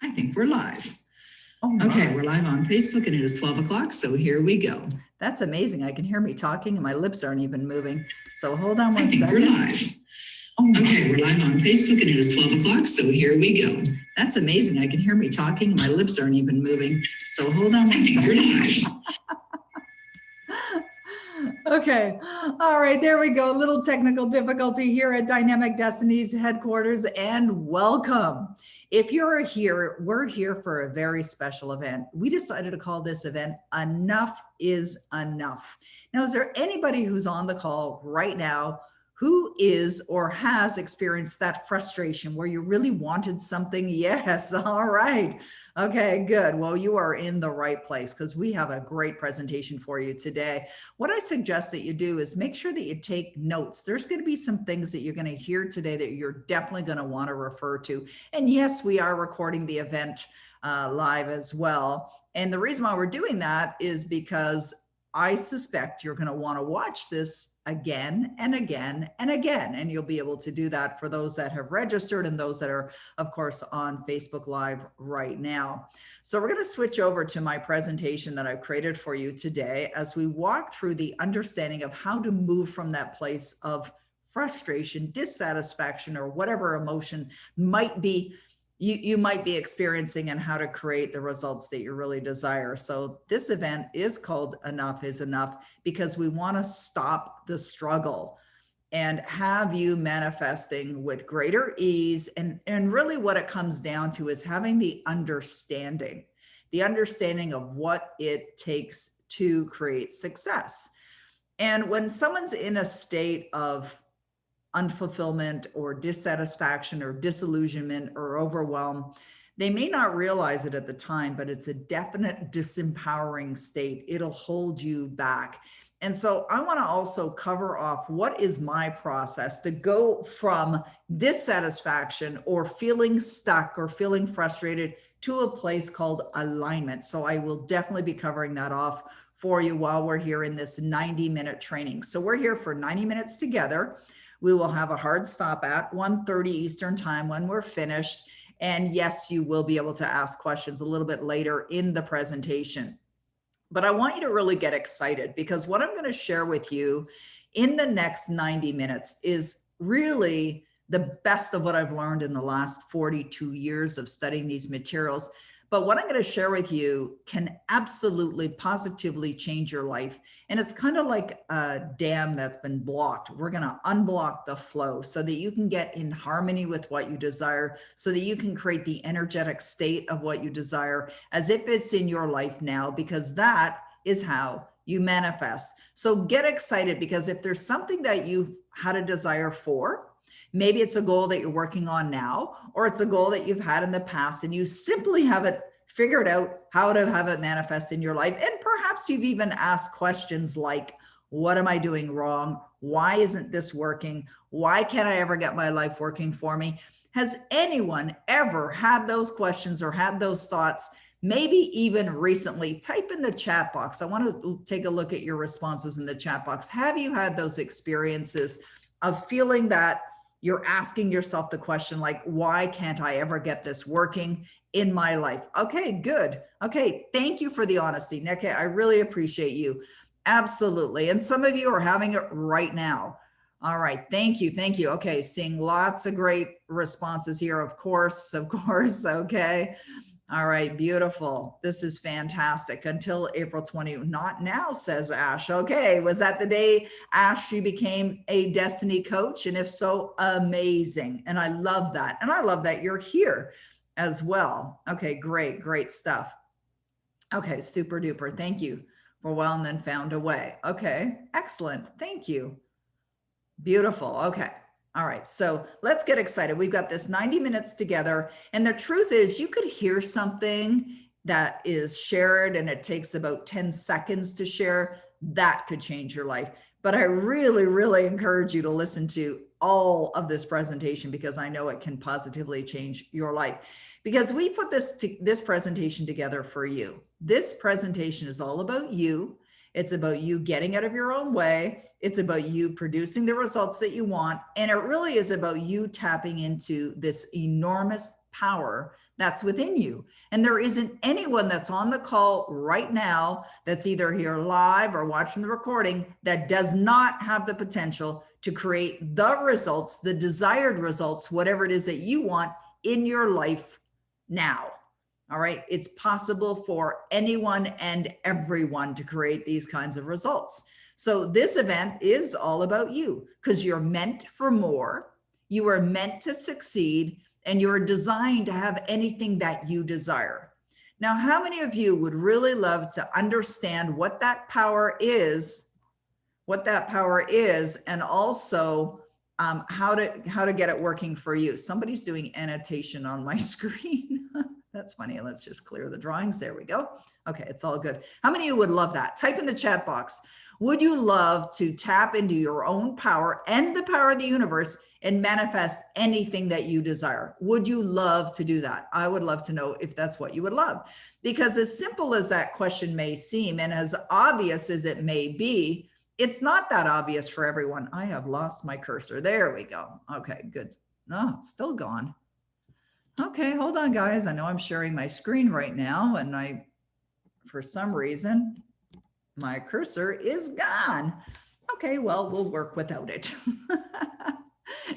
I think we're live. Oh okay, we're live on Facebook and it is 12 o'clock, so here we go. That's amazing. I can hear me talking and my lips aren't even moving. So hold on one I think second. we're live. okay, we're live on Facebook and it is 12 o'clock, so here we go. That's amazing. I can hear me talking and my lips aren't even moving. So hold on one second. We're live. Okay. All right. There we go. A little technical difficulty here at Dynamic Destinies headquarters, and welcome. If you're here, we're here for a very special event. We decided to call this event Enough is Enough. Now, is there anybody who's on the call right now who is or has experienced that frustration where you really wanted something? Yes. All right. Okay, good. Well, you are in the right place because we have a great presentation for you today. What I suggest that you do is make sure that you take notes. There's going to be some things that you're going to hear today that you're definitely going to want to refer to. And yes, we are recording the event live as well. And the reason why we're doing that is because I suspect you're going to want to watch this again and again and again, and you'll be able to do that for those that have registered and those that are, of course, on Facebook Live right now. So we're going to switch over to my presentation that I've created for you today as we walk through the understanding of how to move from that place of frustration, dissatisfaction, or whatever emotion might be you might be experiencing, and how to create the results that you really desire. So this event is called Enough is Enough because we want to stop the struggle and have you manifesting with greater ease. And really what it comes down to is having the understanding of what it takes to create success. And when someone's in a state of unfulfillment or dissatisfaction or disillusionment or overwhelm, they may not realize it at the time, but it's a definite disempowering state. It'll hold you back. And so I want to also cover off what is my process to go from dissatisfaction or feeling stuck or feeling frustrated to a place called alignment. So I will definitely be covering that off for you while we're here in this 90-minute training. So we're here for 90 minutes together. We will have a hard stop at 1:30 Eastern time when we're finished. And yes, you will be able to ask questions a little bit later in the presentation. But I want you to really get excited because what I'm going to share with you in the next 90 minutes is really the best of what I've learned in the last 42 years of studying these materials. But what I'm going to share with you can absolutely positively change your life. And it's kind of like a dam that's been blocked. We're going to unblock the flow so that you can get in harmony with what you desire, so that you can create the energetic state of what you desire as if it's in your life now, because that is how you manifest. So get excited, because if there's something that you've had a desire for, maybe it's a goal that you're working on now, or it's a goal that you've had in the past and you simply haven't figured out how to have it manifest in your life. And perhaps you've even asked questions like, what am I doing wrong? Why isn't this working? Why can't I ever get my life working for me? Has anyone ever had those questions or had those thoughts? Maybe even recently? Type in the chat box. I want to take a look at your responses in the chat box. Have you had those experiences of feeling that you're asking yourself the question like, why can't I ever get this working in my life? Okay, good. Okay, thank you for the honesty, Nick. I really appreciate you. Absolutely. And some of you are having it right now. All right, thank you, thank you. Okay, seeing lots of great responses here, of course, okay. All right, beautiful. This is fantastic. Until April 20, not now, says Ash. Okay, was that the day, Ash, you became a Destiny coach? And if so, amazing. And I love that. And I love that you're here as well. Okay, great, great stuff. Okay, super duper. Thank you for well and then found a way. Okay, excellent. Thank you. Beautiful. Okay. All right, so let's get excited. We've got this 90 minutes together. And the truth is, you could hear something that is shared and it takes about 10 seconds to share. That could change your life. But I really, really encourage you to listen to all of this presentation because I know it can positively change your life. Because we put this presentation together for you. This presentation is all about you. It's about you getting out of your own way. It's about you producing the results that you want. And it really is about you tapping into this enormous power That's within you. And there isn't anyone that's on the call right now that's either here live or watching the recording that does not have the potential to create the results, the desired results, whatever it is that you want in your life now. All right. It's possible for anyone and everyone to create these kinds of results. So this event is all about you because you're meant for more. You are meant to succeed, and you're designed to have anything that you desire. Now, how many of you would really love to understand what that power is, and also how to get it working for you? Somebody's doing annotation on my screen. That's funny. Let's just clear the drawings. There we go. Okay, it's all good. How many of you would love that? Type in the chat box. Would you love to tap into your own power and the power of the universe and manifest anything that you desire? Would you love to do that? I would love to know if that's what you would love. Because as simple as that question may seem, and as obvious as it may be, it's not that obvious for everyone. I have lost my cursor. There we go. Okay, good. No, it's still gone. Okay, hold on, guys. I know I'm sharing my screen right now, and for some reason, my cursor is gone. Okay, well, we'll work without it.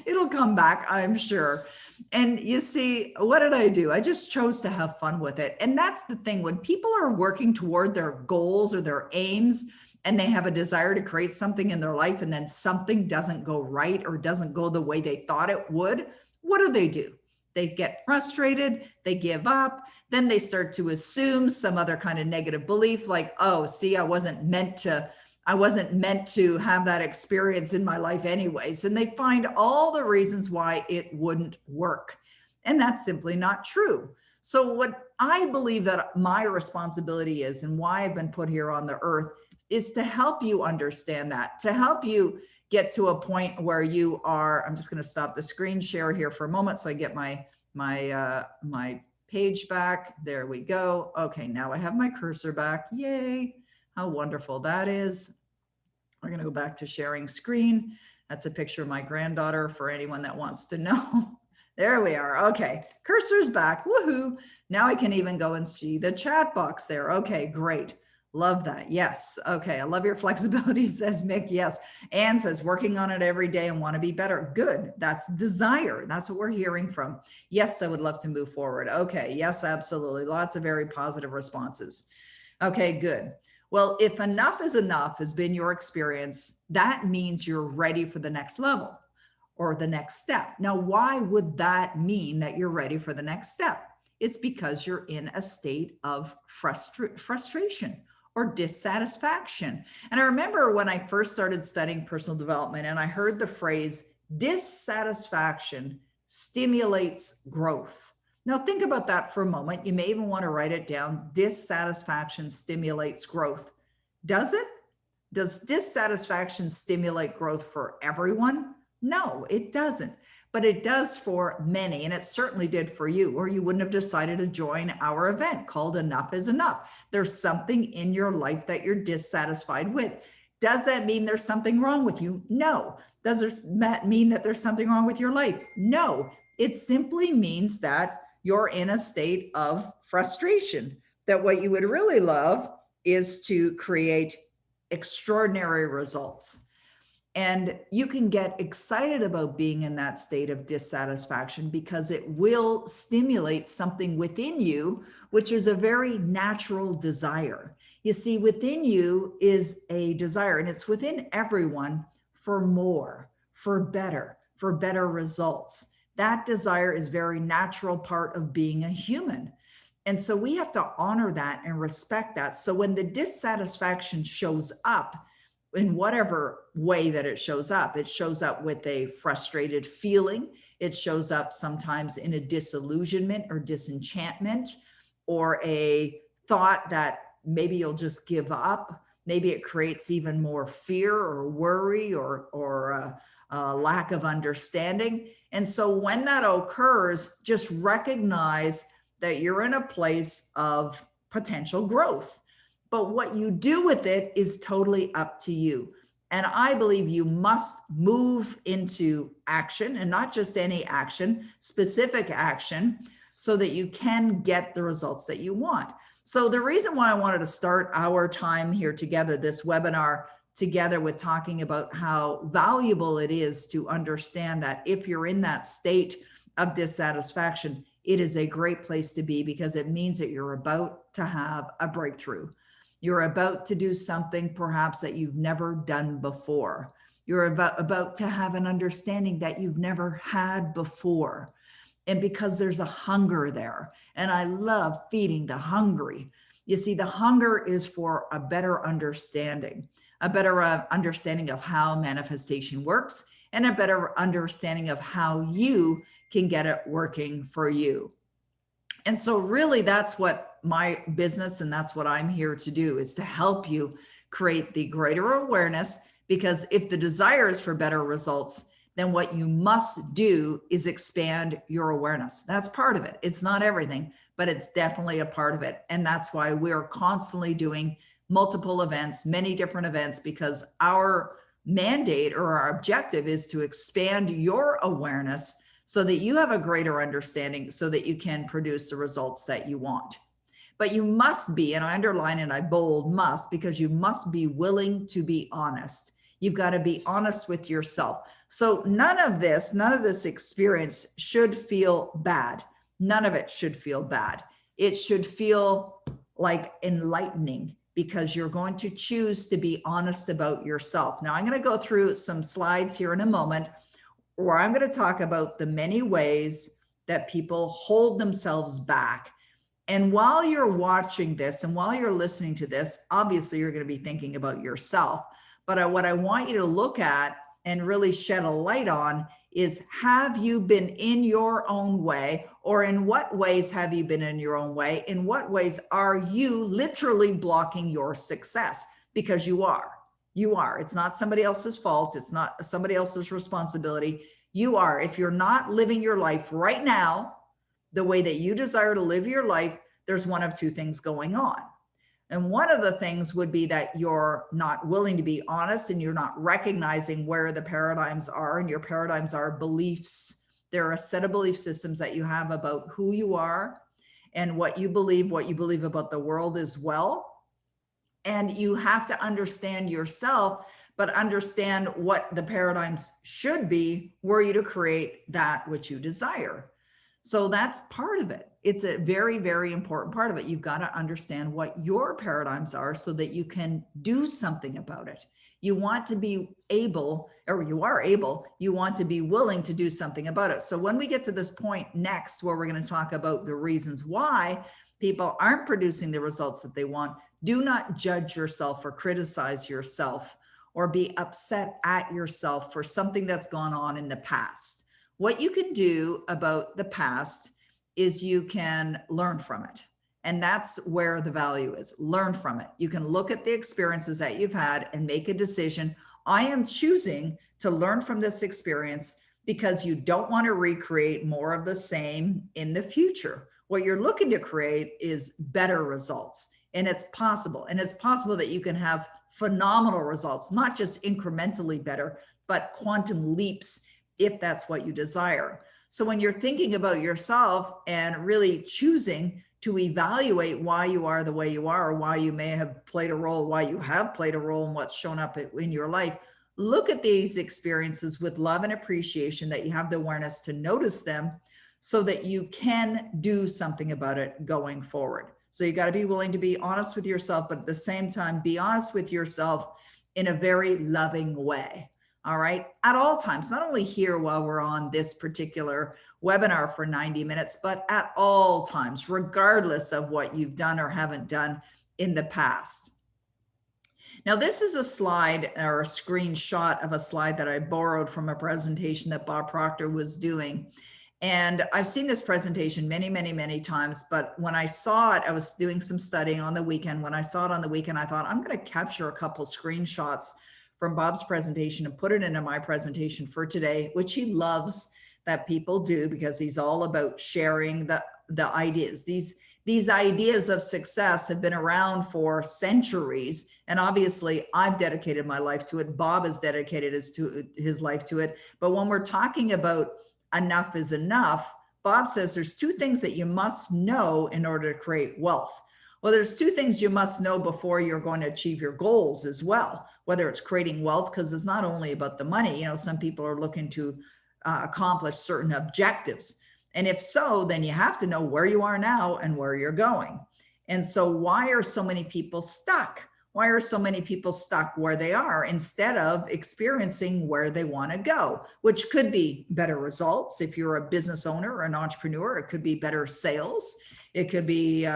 It'll come back, I'm sure. And you see, what did I do? I just chose to have fun with it. And that's the thing. When people are working toward their goals or their aims, and they have a desire to create something in their life, and then something doesn't go right or doesn't go the way they thought it would, what do? They get frustrated, they give up, then they start to assume some other kind of negative belief like, oh, see, I wasn't meant to have that experience in my life anyways. And they find all the reasons why it wouldn't work. And that's simply not true. So what I believe that my responsibility is, and why I've been put here on the earth, is to help you understand that, to help you get to a point where you are. I'm just going to stop the screen share here for a moment so I get my page back. There we go. Okay, now I have my cursor back. Yay. How wonderful that is. We're going to go back to sharing screen. That's a picture of my granddaughter for anyone that wants to know. There we are. Okay, cursor's back. Woohoo. Now I can even go and see the chat box there. Okay, great. Love that. Yes. Okay. I love your flexibility, says Mick. Yes. Anne says, working on it every day and want to be better. Good. That's desire. That's what we're hearing from. Yes, I would love to move forward. Okay. Yes, absolutely. Lots of very positive responses. Okay, good. Well, if enough is enough has been your experience, that means you're ready for the next level or the next step. Now, why would that mean that you're ready for the next step? It's because you're in a state of frustration or dissatisfaction. And I remember when I first started studying personal development and I heard the phrase dissatisfaction stimulates growth. Now think about that for a moment. You may even want to write it down. Dissatisfaction stimulates growth. Does it? Does dissatisfaction stimulate growth for everyone? No, it doesn't. But it does for many, and it certainly did for you, or you wouldn't have decided to join our event called Enough is Enough. There's something in your life that you're dissatisfied with. Does that mean there's something wrong with you? No. Does that mean that there's something wrong with your life? No. It simply means that you're in a state of frustration, that what you would really love is to create extraordinary results. And you can get excited about being in that state of dissatisfaction because it will stimulate something within you, which is a very natural desire. You see, within you is a desire, and it's within everyone for more, for better results. That desire is a very natural part of being a human. And so we have to honor that and respect that. So when the dissatisfaction shows up, in whatever way that it shows up with a frustrated feeling. It shows up sometimes in a disillusionment or disenchantment, or a thought that maybe you'll just give up. Maybe it creates even more fear or worry or a lack of understanding. And so when that occurs, just recognize that you're in a place of potential growth. But what you do with it is totally up to you. And I believe you must move into action, and not just any action, specific action, so that you can get the results that you want. So the reason why I wanted to start our time here together, this webinar together, with talking about how valuable it is to understand that if you're in that state of dissatisfaction, it is a great place to be, because it means that you're about to have a breakthrough. You're about to do something perhaps that you've never done before. You're about to have an understanding that you've never had before. And because there's a hunger there, and I love feeding the hungry. You see, the hunger is for a better understanding of how manifestation works, and a better understanding of how you can get it working for you. And so really that's what my business, and that's what I'm here to do, is to help you create the greater awareness. Because if the desire is for better results, then what you must do is expand your awareness. That's part of it. It's not everything, but it's definitely a part of it. And that's why we're constantly doing multiple events, many different events, because our mandate or our objective is to expand your awareness so that you have a greater understanding, so that you can produce the results that you want. But you must be, and I underline and I bold must, because you must be willing to be honest. You've got to be honest with yourself. So none of this experience should feel bad. None of it should feel bad. It should feel like enlightening, because you're going to choose to be honest about yourself. Now, I'm going to go through some slides here in a moment, where I'm going to talk about the many ways that people hold themselves back. And while you're watching this and while you're listening to this, obviously you're going to be thinking about yourself. But what I want you to look at and really shed a light on is, have you been in your own way? Or in what ways have you been in your own way? In what ways are you literally blocking your success? Because you are. You are. It's not somebody else's fault. It's not somebody else's responsibility. You are. If you're not living your life right now the way that you desire to live your life, there's one of two things going on. And one of the things would be that you're not willing to be honest, and you're not recognizing where the paradigms are. And your paradigms are beliefs. There are a set of belief systems that you have about who you are and what you believe about the world as well. And you have to understand yourself, but understand what the paradigms should be were you to create that which you desire. So that's part of it. It's a very, very important part of it. You've got to understand what your paradigms are so that you can do something about it. You want to be able, or you are able, you want to be willing to do something about it. So when we get to this point next, where we're going to talk about the reasons why people aren't producing the results that they want, do not judge yourself or criticize yourself or be upset at yourself for something that's gone on in the past. What you can do about the past is you can learn from it. And that's where the value is. Learn from it. You can look at the experiences that you've had and make a decision. I am choosing to learn from this experience, because you don't want to recreate more of the same in the future. What you're looking to create is better results. And it's possible. And it's possible that you can have phenomenal results, not just incrementally better, but quantum leaps, if that's what you desire. So when you're thinking about yourself and really choosing to evaluate why you are the way you are, or why you may have played a role, why you have played a role in what's shown up in your life, look at these experiences with love and appreciation, that you have the awareness to notice them so that you can do something about it going forward. So you got to be willing to be honest with yourself, but at the same time, be honest with yourself in a very loving way. All right. At all times, not only here while we're on this particular webinar for 90 minutes, but at all times, regardless of what you've done or haven't done in the past. Now, this is a slide, or a screenshot of a slide that I borrowed from a presentation that Bob Proctor was doing. And I've seen this presentation many, many, many times, but when I saw it, I was doing some studying on the weekend. When I saw it on the weekend, I thought, I'm going to capture a couple screenshots from Bob's presentation and put it into my presentation for today, which he loves that people do, because he's all about sharing the ideas. These ideas of success have been around for centuries. And obviously I've dedicated my life to it. Bob has dedicated his life to it. But when we're talking about enough is enough, Bob says there's two things that you must know in order to create wealth. Well, there's two things you must know before you're going to achieve your goals as well, whether it's creating wealth, because it's not only about the money. You know, some people are looking to accomplish certain objectives. And if so, then you have to know where you are now and where you're going. And so why are so many people stuck? Why are so many people stuck where they are instead of experiencing where they want to go, which could be better results. If you're a business owner or an entrepreneur, it could be better sales. It could be,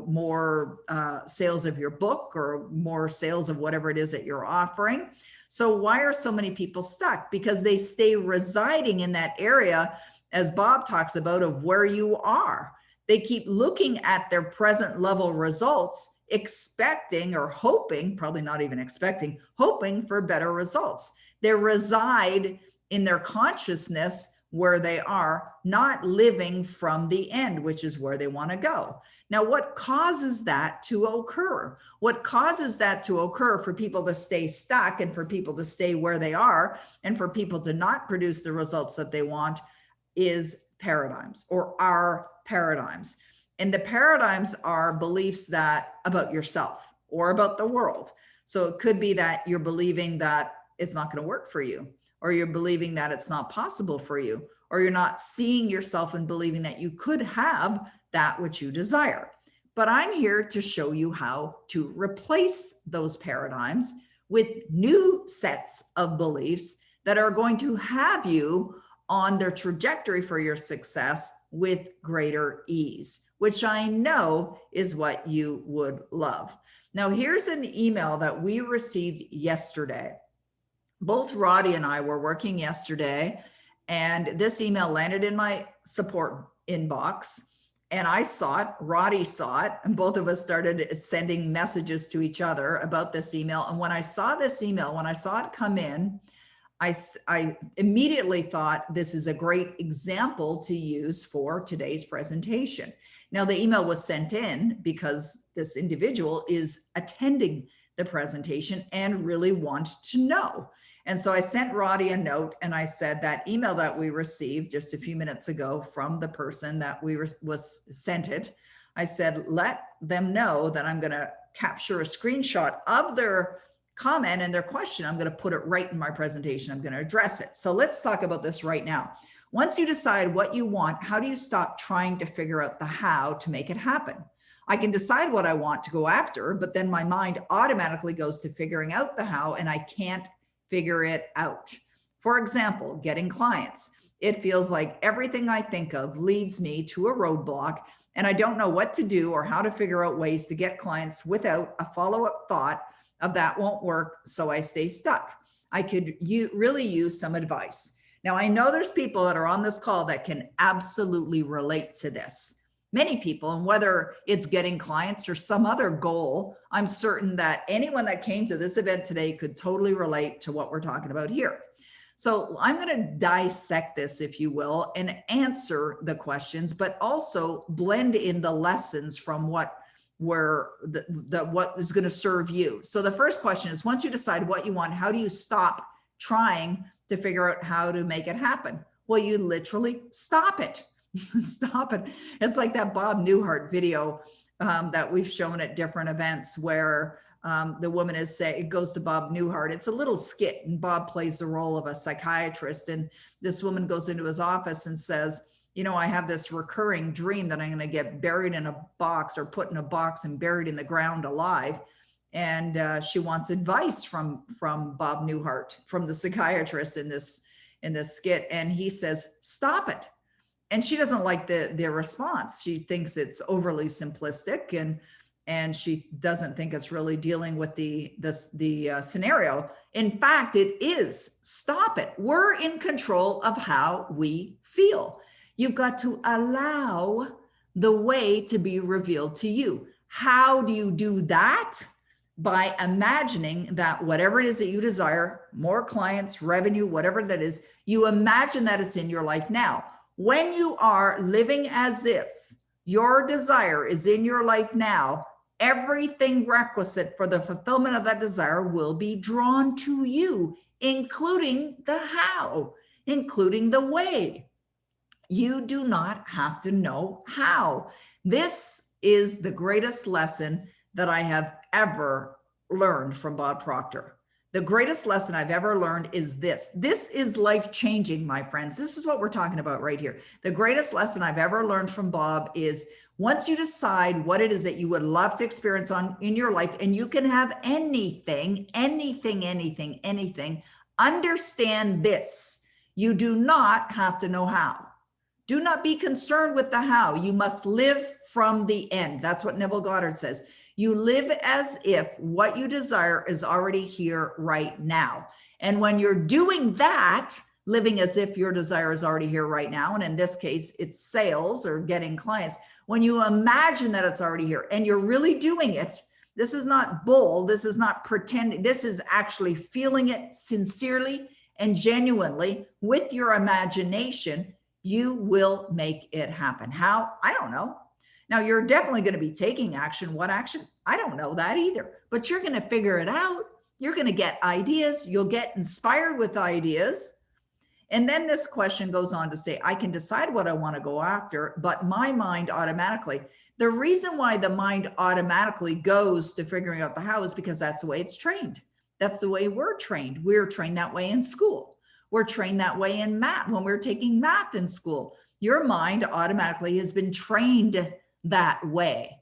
more sales of your book or more sales of whatever it is that you're offering. So why are so many people stuck? Because they stay residing in that area, as Bob talks about, of where you are. They keep looking at their present level results, expecting or hoping, probably not even expecting, hoping for better results. They reside in their consciousness where they are, not living from the end, which is where they want to go. Now, what causes that to occur? What causes that to occur for people to stay stuck and for people to stay where they are and for people to not produce the results that they want is paradigms, or our paradigms. And the paradigms are beliefs that about yourself or about the world. So it could be that you're believing that it's not going to work for you, or you're believing that it's not possible for you, or you're not seeing yourself and believing that you could have that which you desire. But I'm here to show you how to replace those paradigms with new sets of beliefs that are going to have you on their trajectory for your success with greater ease, which I know is what you would love. Now, here's an email that we received yesterday. Both Roddy and I were working yesterday, and this email landed in my support inbox, and I saw it, Roddy saw it, and both of us started sending messages to each other about this email. And when I saw this email, when I saw it come in, I immediately thought this is a great example to use for today's presentation. Now, the email was sent in because this individual is attending the presentation and really wants to know. And so I sent Roddy a note and I said that email that we received just a few minutes ago from the person that was sent it, I said, let them know that I'm going to capture a screenshot of their comment and their question. I'm going to put it right in my presentation. I'm going to address it. So let's talk about this right now. Once you decide what you want, how do you stop trying to figure out the how to make it happen? I can decide what I want to go after, but then my mind automatically goes to figuring out the how, and I can't figure it out. For example, getting clients. It feels like everything I think of leads me to a roadblock, and I don't know what to do or how to figure out ways to get clients without a follow-up thought of that won't work, so I stay stuck. I could really use some advice. Now, I know there's people that are on this call that can absolutely relate to this. Many people, and whether it's getting clients or some other goal, I'm certain that anyone that came to this event today could totally relate to what we're talking about here. So I'm going to dissect this, if you will, and answer the questions, but also blend in the lessons from what is going to serve you. So the first question is, once you decide what you want, how do you stop trying to figure out how to make it happen? Well, you literally stop it. Stop it. It's like that Bob Newhart video that we've shown at different events where the woman is saying, it goes to Bob Newhart. It's a little skit, and Bob plays the role of a psychiatrist. And this woman goes into his office and says, you know, I have this recurring dream that I'm going to get buried in a box or put in a box and buried in the ground alive. And she wants advice from Bob Newhart, from the psychiatrist in this skit. And he says, stop it. And she doesn't like their response. She thinks it's overly simplistic, and she doesn't think it's really dealing with the scenario. In fact, it is. Stop it. We're in control of how we feel. You've got to allow the way to be revealed to you. How do you do that? By imagining that whatever it is that you desire, more clients, revenue, whatever that is, you imagine that it's in your life now. When you are living as if your desire is in your life now, everything requisite for the fulfillment of that desire will be drawn to you, including the how, including the way. You do not have to know how. This is the greatest lesson that I have ever learned from Bob Proctor. The greatest lesson I've ever learned is this. This is life-changing, my friends. This is what we're talking about right here. The greatest lesson I've ever learned from Bob is once you decide what it is that you would love to experience in your life, and you can have anything, understand this. You do not have to know how. Do not be concerned with the how. You must live from the end. That's what Neville Goddard says. You live as if what you desire is already here right now. And when you're doing that, living as if your desire is already here right now, and in this case, it's sales or getting clients, when you imagine that it's already here and you're really doing it, this is not bull, this is not pretending, this is actually feeling it sincerely and genuinely with your imagination, you will make it happen. How? I don't know. Now, you're definitely going to be taking action. What action? I don't know that either, but you're going to figure it out. You're going to get ideas. You'll get inspired with ideas. And then this question goes on to say, I can decide what I want to go after, but my mind automatically, the reason why the mind automatically goes to figuring out the how is because that's the way it's trained. That's the way we're trained. We're trained that way in school. We're trained that way in math when we're taking math in school. Your mind automatically has been trained that way.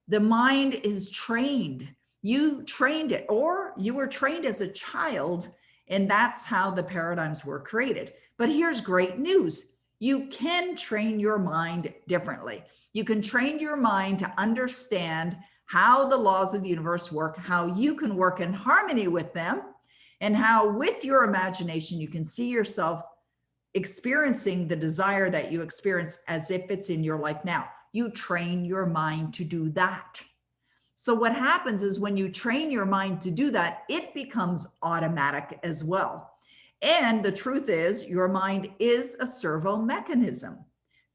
The mind is trained. You trained it, or you were trained as a child, and that's how the paradigms were created. But here's great news. You can train your mind differently. You can train your mind to understand how the laws of the universe work, how you can work in harmony with them, and how with your imagination, you can see yourself experiencing the desire that you experience as if it's in your life now. You train your mind to do that. So what happens is when you train your mind to do that, it becomes automatic as well. And the truth is your mind is a servo mechanism,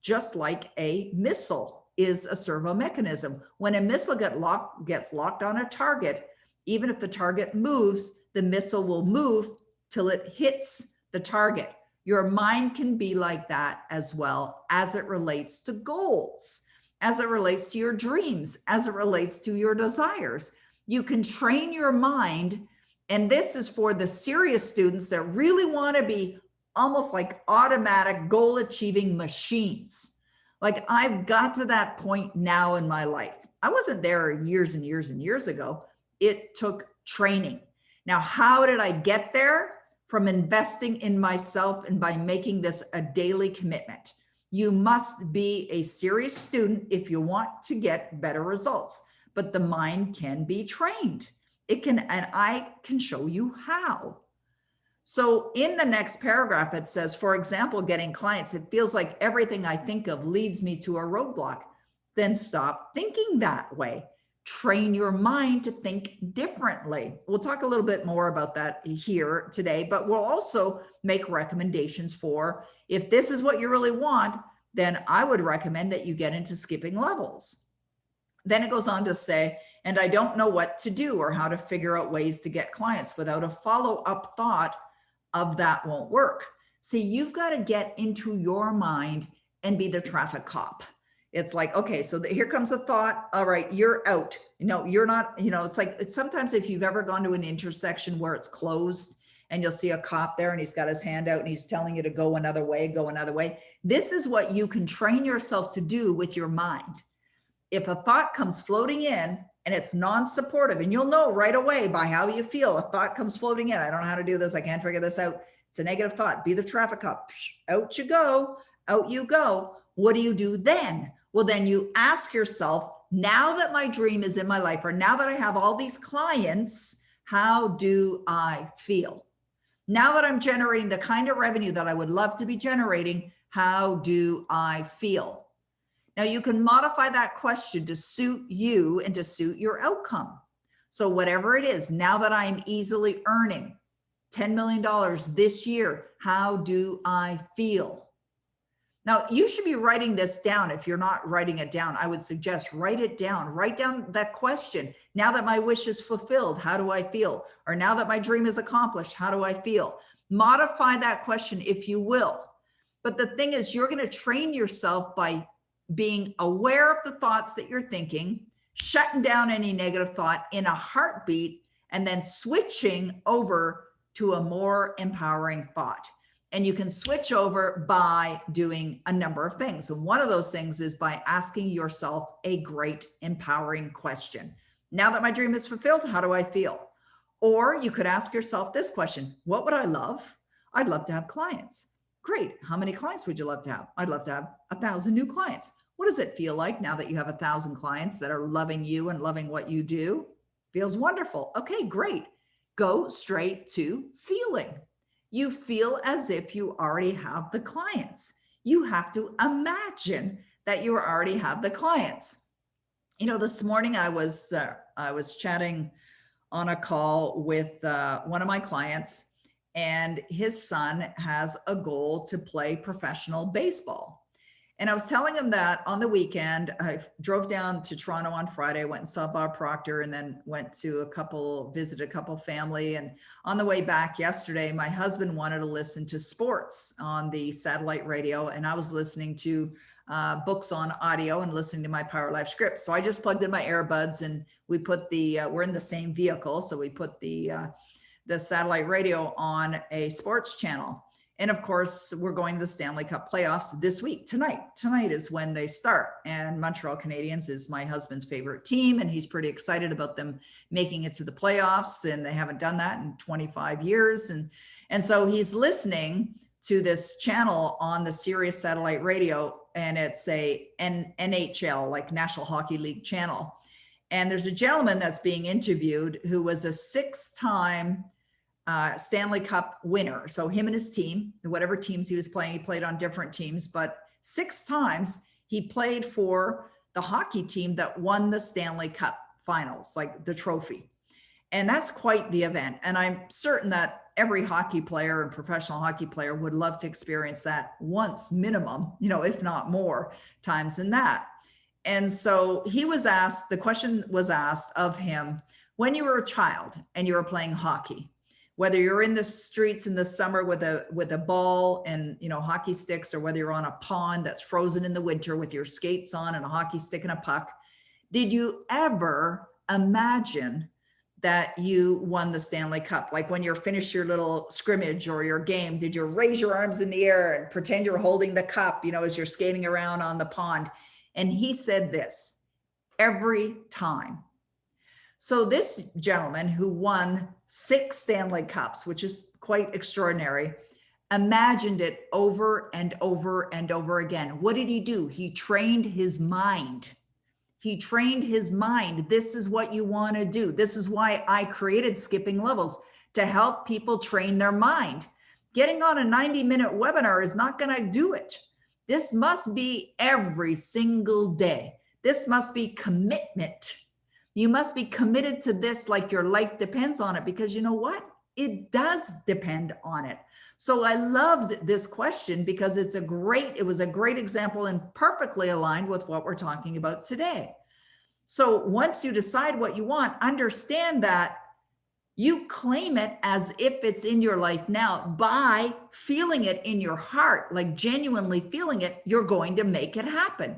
just like a missile is a servo mechanism. When a missile gets locked on a target, even if the target moves, the missile will move till it hits the target. Your mind can be like that as well as it relates to goals, as it relates to your dreams, as it relates to your desires. You can train your mind, and this is for the serious students that really want to be almost like automatic goal achieving machines. Like I've got to that point now in my life. I wasn't there years and years and years ago. It took training. Now, how did I get there? From investing in myself and by making this a daily commitment. You must be a serious student if you want to get better results, but the mind can be trained. It can, and I can show you how. So in the next paragraph, it says, for example, getting clients, it feels like everything I think of leads me to a roadblock. Then stop thinking that way. Train your mind to think differently. We'll talk a little bit more about that here today, but we'll also make recommendations for if this is what you really want, then I would recommend that you get into skipping levels. Then it goes on to say, and I don't know what to do or how to figure out ways to get clients without a follow-up thought of that won't work. See, you've got to get into your mind and be the traffic cop. It's like, okay, so here comes a thought. All right, you're out. No, you're not, it's like, sometimes if you've ever gone to an intersection where it's closed and you'll see a cop there and he's got his hand out and he's telling you to go another way, go another way. This is what you can train yourself to do with your mind. If a thought comes floating in and it's non-supportive, and you'll know right away by how you feel, a thought comes floating in. I don't know how to do this. I can't figure this out. It's a negative thought. Be the traffic cop. Out you go, out you go. What do you do then? Well, then you ask yourself, now that my dream is in my life, or now that I have all these clients, how do I feel? Now that I'm generating the kind of revenue that I would love to be generating, how do I feel? Now you can modify that question to suit you and to suit your outcome. So whatever it is, now that I'm easily earning $10 million this year, how do I feel? Now, you should be writing this down. If you're not writing it down, I would suggest write it down. Write down that question. Now that my wish is fulfilled, how do I feel? Or now that my dream is accomplished, how do I feel? Modify that question if you will. But the thing is, you're going to train yourself by being aware of the thoughts that you're thinking, shutting down any negative thought in a heartbeat, and then switching over to a more empowering thought. And you can switch over by doing a number of things. And one of those things is by asking yourself a great empowering question. Now that my dream is fulfilled, how do I feel? Or you could ask yourself this question: what would I love? I'd love to have clients. Great. How many clients would you love to have? I'd love to have 1,000 new clients. What does it feel like now that you have 1,000 clients that are loving you and loving what you do? Feels wonderful. Okay, great. Go straight to feeling. You feel as if you already have the clients. You have to imagine that you already have the clients. You know, this morning I was chatting on a call with one of my clients, and his son has a goal to play professional baseball. And I was telling him that on the weekend, I drove down to Toronto on Friday, went and saw Bob Proctor, and then went to visited a couple family. And on the way back yesterday, my husband wanted to listen to sports on the satellite radio, and I was listening to books on audio and listening to my Power Life script. So I just plugged in my earbuds, and we put we're in the same vehicle. So we put the satellite radio on a sports channel. And of course, we're going to the Stanley Cup playoffs this week. Tonight is when they start. And Montreal Canadiens is my husband's favorite team, and he's pretty excited about them making it to the playoffs. And they haven't done that in 25 years. And so he's listening to this channel on the Sirius satellite radio, and it's a NHL, like National Hockey League channel. And there's a gentleman that's being interviewed who was a 6-time Stanley Cup winner. So him and his team, whatever teams he was playing, he played on different teams, but 6 times he played for the hockey team that won the Stanley Cup finals, like the trophy. And that's quite the event. And I'm certain that every hockey player and professional hockey player would love to experience that once minimum, if not more times than that. And so the question was asked of him: when you were a child and you were playing hockey, whether you're in the streets in the summer with a ball and hockey sticks, or whether you're on a pond that's frozen in the winter with your skates on and a hockey stick and a puck, did you ever imagine that you won the Stanley Cup? Like when you're finished your little scrimmage or your game, did you raise your arms in the air and pretend you're holding the cup, as you're skating around on the pond? And he said this: every time. So this gentleman who won 6 Stanley Cups, which is quite extraordinary, imagined it over and over and over again. What did he do? He trained his mind. He trained his mind. This is what you want to do. This is why I created Skipping Levels, to help people train their mind. Getting on a 90-minute webinar is not going to do it. This must be every single day. This must be commitment. You must be committed to this like your life depends on it, because you know what? It does depend on it. So I loved this question because it was a great example and perfectly aligned with what we're talking about today. So once you decide what you want, understand that you claim it as if it's in your life now by feeling it in your heart, like genuinely feeling it. You're going to make it happen.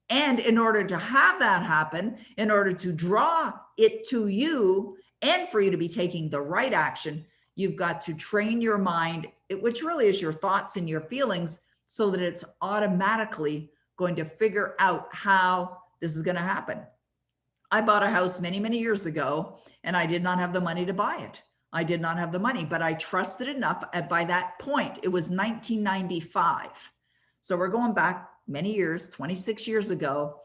And in order to have that happen, in order to draw it to you and for you to be taking the right action, you've got to train your mind, which really is your thoughts and your feelings, so that it's automatically going to figure out how this is going to happen. I bought a house many, many years ago, and I did not have the money to buy it. I did not have the money, but I trusted enough. By that point, it was 1995. So we're going back many years, 26 years ago.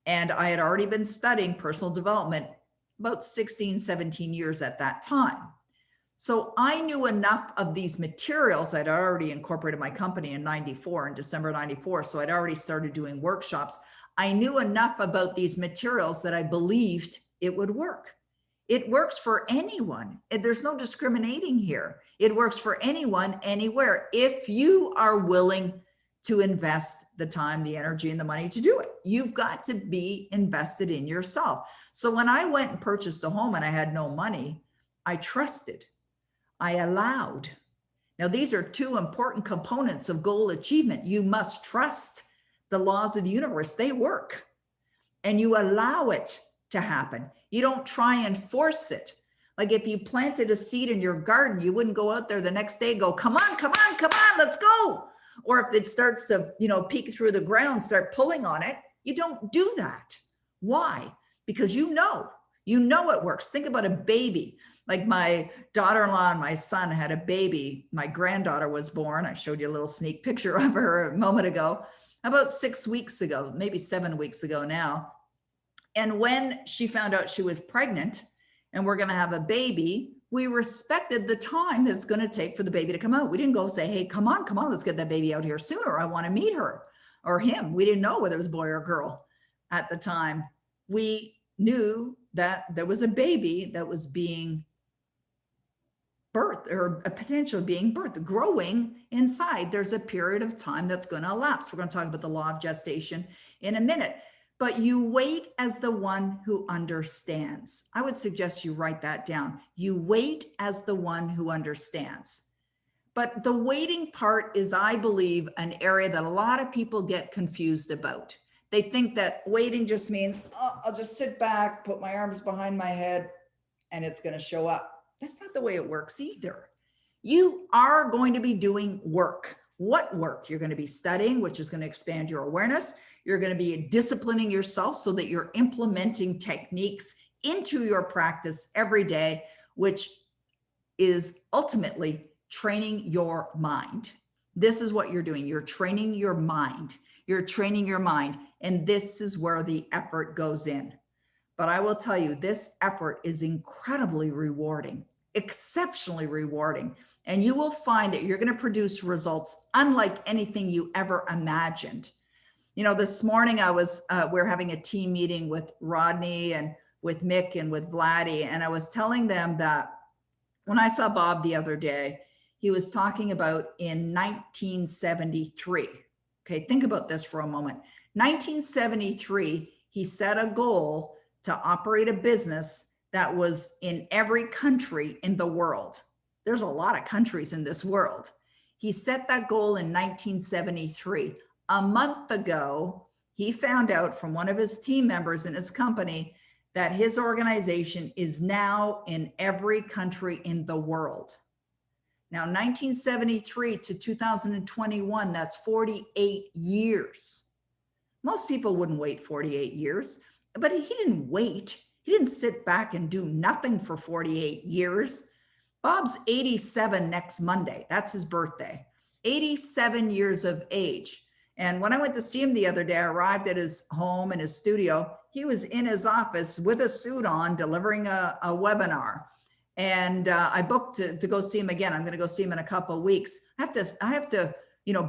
And I had already been studying personal development about 16, 17 years at that time. So I knew enough of these materials. I'd already incorporated my company in December 94. So I'd already started doing workshops. I knew enough about these materials that I believed it would work. It works for anyone. There's no discriminating here. It works for anyone, anywhere, if you are willing to invest the time, the energy, and the money to do it. You've got to be invested in yourself. So when I went and purchased a home and I had no money, I trusted, I allowed. Now, these are two important components of goal achievement. You must trust the laws of the universe. They work, and you allow it to happen. You don't try and force it. Like if you planted a seed in your garden, you wouldn't go out there the next day and go, come on, come on, come on, let's go. Or if it starts to, peek through the ground, start pulling on it, you don't do that. Why? Because you know it works. Think about a baby. Like my daughter-in-law and my son had a baby. My granddaughter was born. I showed you a little sneak picture of her a moment ago, about 6 weeks ago, maybe 7 weeks ago now. And when she found out she was pregnant and we're going to have a baby, we respected the time that it's going to take for the baby to come out. We didn't go say, hey, come on, let's get that baby out here sooner. I want to meet her or him. We didn't know whether it was a boy or a girl at the time. We knew that there was a baby that was being birthed, or a potential being birthed, growing inside. There's a period of time that's going to elapse. We're going to talk about the law of gestation in a minute. But you wait as the one who understands. I would suggest you write that down. You wait as the one who understands. But the waiting part is, I believe, an area that a lot of people get confused about. They think that waiting just means, oh, I'll just sit back, put my arms behind my head, and it's going to show up. That's not the way it works either. You are going to be doing work. What work? You're going to be studying, which is going to expand your awareness. You're going to be disciplining yourself so that you're implementing techniques into your practice every day, which is ultimately training your mind. This is what you're doing. You're training your mind. You're training your mind. And this is where the effort goes in. But I will tell you, this effort is incredibly rewarding, exceptionally rewarding. And you will find that you're going to produce results unlike anything you ever imagined. This morning we're having a team meeting with Rodney and with Mick and with Vladdy. And I was telling them that when I saw Bob the other day, he was talking about in 1973. Okay, think about this for a moment. 1973, he set a goal to operate a business that was in every country in the world. There's a lot of countries in this world. He set that goal in 1973. A month ago, he found out from one of his team members in his company that his organization is now in every country in the world. Now, 1973 to 2021, that's 48 years. Most people wouldn't wait 48 years, but he didn't wait. He didn't sit back and do nothing for 48 years. Bob's 87 next Monday. That's his birthday. 87 years of age. And when I went to see him the other day, I arrived at his home in his studio. He was in his office with a suit on, delivering a webinar. And I booked to go see him again. I'm going to go see him in a couple of weeks. I have to,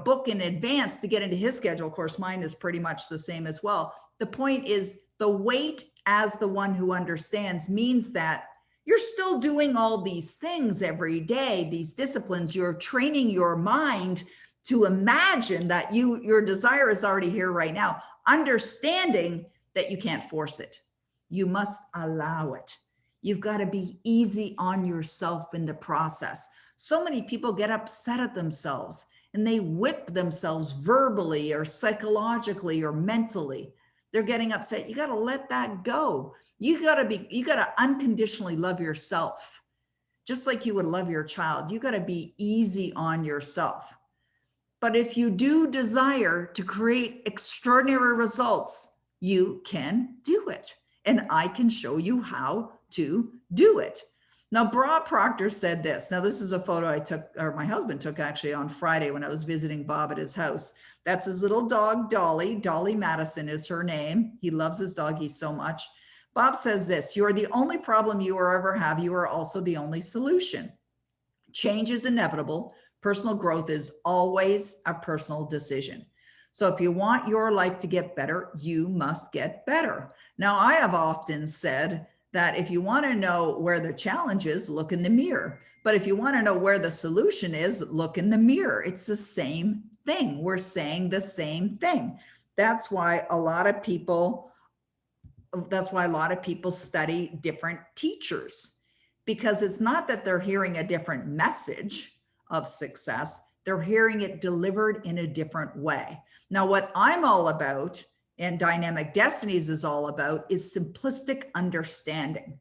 book in advance to get into his schedule. Of course, mine is pretty much the same as well. The point is, the wait as the one who understands means that you're still doing all these things every day, these disciplines. You're training your mind to imagine that your desire is already here right now, understanding that you can't force it. You must allow it. You've got to be easy on yourself in the process. So many people get upset at themselves and they whip themselves verbally or psychologically or mentally. They're getting upset. You got to let that go. You got to unconditionally love yourself, just like you would love your child. You got to be easy on yourself. But if you do desire to create extraordinary results, you can do it. And I can show you how to do it. Now, Bra Proctor said this. Now, this is a photo I took, or my husband took actually on Friday when I was visiting Bob at his house. That's his little dog, Dolly. Dolly Madison is her name. He loves his doggy so much. Bob says this: "You are the only problem you will ever have. You are also the only solution. Change is inevitable. Personal growth is always a personal decision. So if you want your life to get better, you must get better." Now, I have often said that if you want to know where the challenge is, look in the mirror. But if you want to know where the solution is, look in the mirror. It's the same thing. We're saying the same thing. That's why a lot of people study different teachers, because it's not that they're hearing a different message. of success. They're hearing it delivered in a different way. Now, what I'm all about and Dynamic Destinies is all about is simplistic understanding.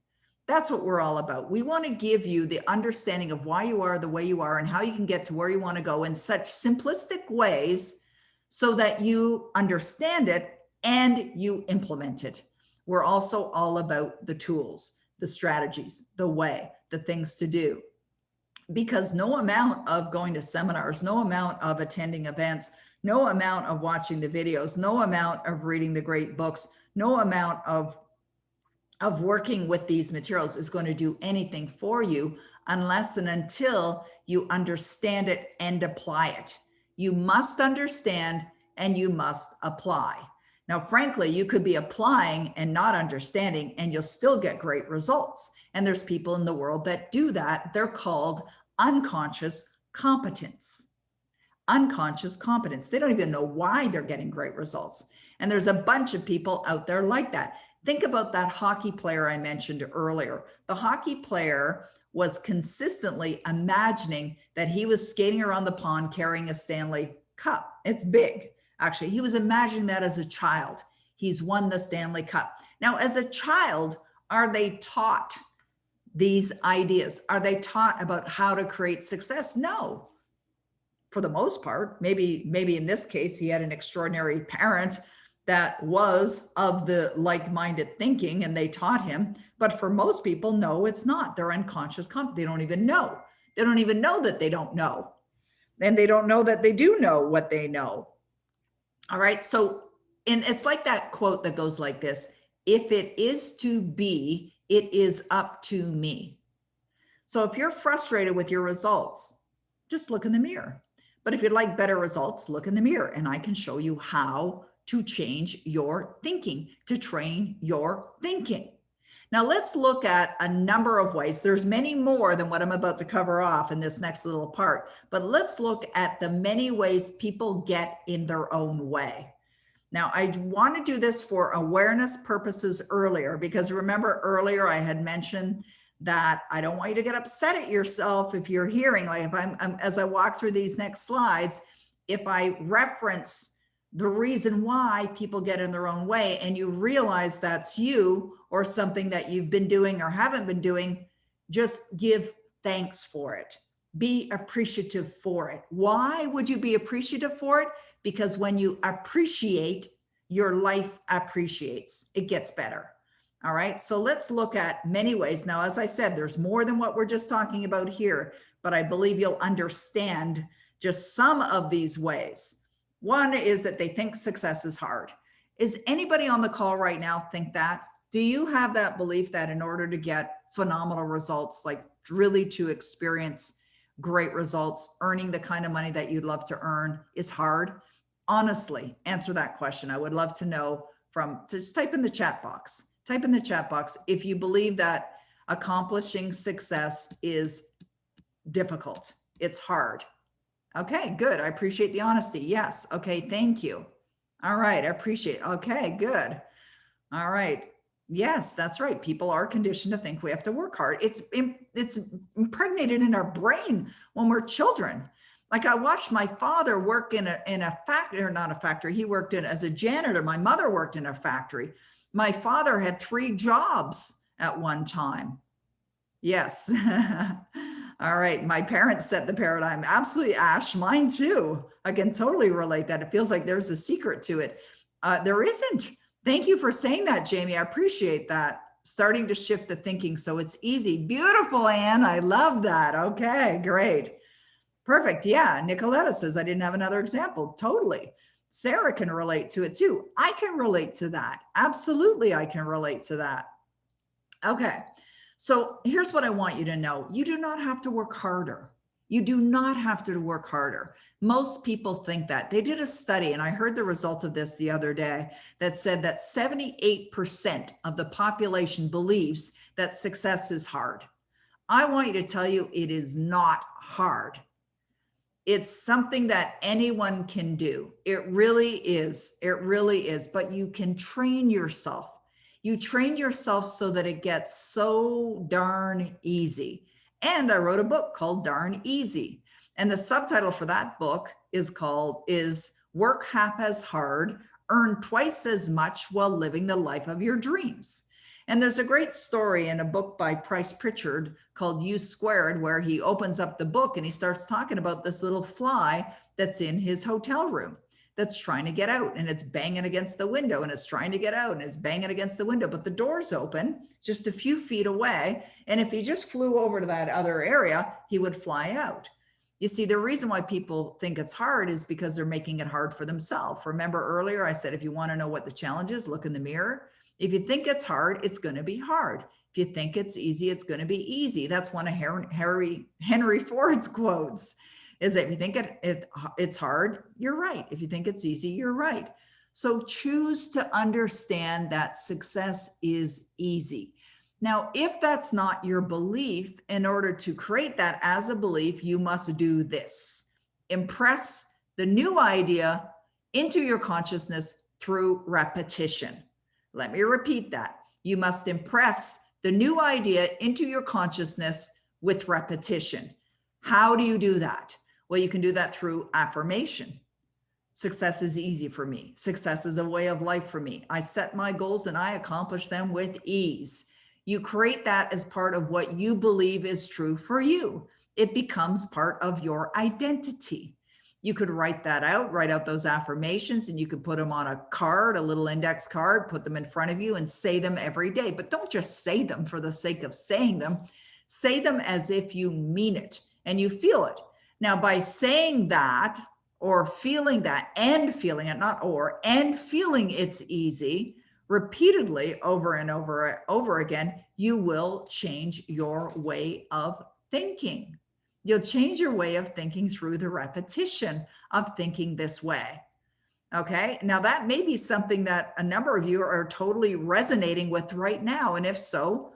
That's what we're all about. We want to give you the understanding of why you are the way you are and how you can get to where you want to go in such simplistic ways so that you understand it and you implement it. We're also all about the tools, the strategies, the way, the things to do. Because no amount of going to seminars, no amount of attending events, no amount of watching the videos, no amount of reading the great books, no amount of working with these materials is going to do anything for you unless and until you understand it and apply it. You must understand and you must apply. Now, frankly, you could be applying and not understanding and you'll still get great results. And there's people in the world that do that. They're called unconscious competence. Unconscious competence. They don't even know why they're getting great results. And there's a bunch of people out there like that. Think about that hockey player I mentioned earlier. The hockey player was consistently imagining that he was skating around the pond carrying a Stanley Cup. It's big, actually. He was imagining that as a child. He's won the Stanley Cup. Now, as a child, are they taught these ideas? Are they taught about how to create success? No, for the most part. Maybe in this case, he had an extraordinary parent that was of the like-minded thinking and they taught him. But for most people, no, it's not. They're unconscious. They don't even know. They don't even know that they don't know. And they don't know that they do know what they know. All right. So, and it's like that quote that goes like this: if it is to be, it is up to me. So if you're frustrated with your results, just look in the mirror. But if you'd like better results, look in the mirror and I can show you how to change your thinking, to train your thinking. Now let's look at a number of ways. There's many more than what I'm about to cover off in this next little part, but let's look at the many ways people get in their own way. Now, I want to do this for awareness purposes earlier, because remember earlier I had mentioned that I don't want you to get upset at yourself if you're hearing, like if I'm as I walk through these next slides, if I reference the reason why people get in their own way and you realize that's you or something that you've been doing or haven't been doing, just give thanks for it. Be appreciative for it. Why would you be appreciative for it? Because when you appreciate, your life appreciates. It gets better. All right. So let's look at many ways. Now, as I said, there's more than what we're just talking about here, but I believe you'll understand just some of these ways. One is that they think success is hard. Is anybody on the call right now think that? Do you have that belief that in order to get phenomenal results, like really to experience great results, earning the kind of money that you'd love to earn is hard? Honestly, answer that question. I would love to know just type in the chat box. Type in the chat box if you believe that accomplishing success is difficult. It's hard. Okay, good. I appreciate the honesty. Yes. Okay, thank you. All right, I appreciate. Okay, good. All right. Yes, that's right. People are conditioned to think we have to work hard. It's impregnated in our brain when we're children. Like I watched my father work in a factory, or not a factory. He worked as a janitor. My mother worked in a factory. My father had 3 jobs at one time. Yes. All right. My parents set the paradigm. Absolutely, Ash. Mine too. I can totally relate that. It feels like there's a secret to it. There isn't. Thank you for saying that, Jamie. I appreciate that. Starting to shift the thinking so it's easy. Beautiful, Anne. I love that. Okay, great. Perfect. Yeah. Nicoletta says, I didn't have another example. Totally. Sarah can relate to it too. I can relate to that. Absolutely. I can relate to that. Okay. So here's what I want you to know. You do not have to work harder. You do not have to work harder. Most people think that. They did a study, and I heard the result of this the other day, that said that 78% of the population believes that success is hard. I want you to tell you it is not hard. It's something that anyone can do. It really is. It really is. But you can train yourself. You train yourself so that it gets so darn easy. And I wrote a book called Darn Easy. And the subtitle for that book is Work Half as Hard, Earn Twice as Much While Living the Life of Your Dreams. And there's a great story in a book by Price Pritchard called U Squared, where he opens up the book and he starts talking about this little fly that's in his hotel room that's trying to get out, and it's banging against the window, and it's trying to get out, and it's banging against the window, but the door's open just a few feet away. And if he just flew over to that other area, he would fly out. You see, the reason why people think it's hard is because they're making it hard for themselves. Remember earlier, I said, if you want to know what the challenge is, look in the mirror. If you think it's hard, it's going to be hard. If you think it's easy, it's going to be easy. That's one of Henry Ford's quotes, is that if you think it's hard, you're right. If you think it's easy, you're right. So choose to understand that success is easy. Now, if that's not your belief, in order to create that as a belief, you must do this. Impress the new idea into your consciousness through repetition. Let me repeat that. You must impress the new idea into your consciousness with repetition. How do you do that? Well, you can do that through affirmation. Success is easy for me. Success is a way of life for me. I set my goals and I accomplish them with ease. You create that as part of what you believe is true for you. It becomes part of your identity. You could write that out, write out those affirmations, and you could put them on a card, a little index card, put them in front of you and say them every day. But don't just say them for the sake of saying them. Say them as if you mean it and you feel it. Now, by saying that or feeling that and feeling it, not or, and feeling it's easy, repeatedly over and over again, you will change your way of thinking. You'll change your way of thinking through the repetition of thinking this way. Okay. Now that may be something that a number of you are totally resonating with right now. And if so,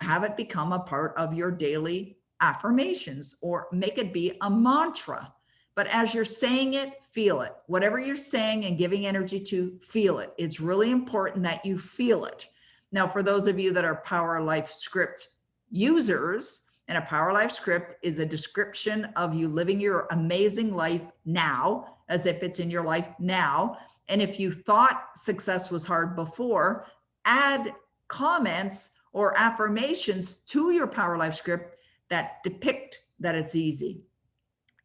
have it become a part of your daily affirmations or make it be a mantra. But as you're saying it, feel it. Whatever you're saying and giving energy to, feel it. It's really important that you feel it. Now, for those of you that are Power Life Script users, and a Power Life Script is a description of you living your amazing life now, as if it's in your life now. And if you thought success was hard before, add comments or affirmations to your Power Life Script that depict that it's easy.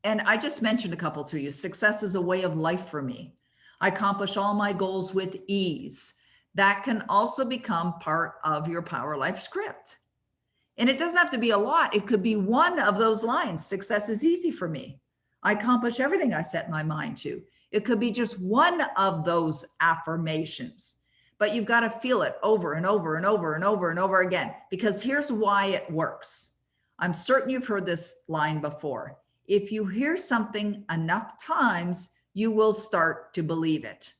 And I just mentioned a couple to you. Success is a way of life for me. I accomplish all my goals with ease. That can also become part of your Power Life Script. And it doesn't have to be a lot. It could be one of those lines. Success is easy for me. I accomplish everything I set my mind to. It could be just one of those affirmations, but you've got to feel it over and over and over and over and over again, because here's why it works. I'm certain you've heard this line before. If you hear something enough times, you will start to believe it.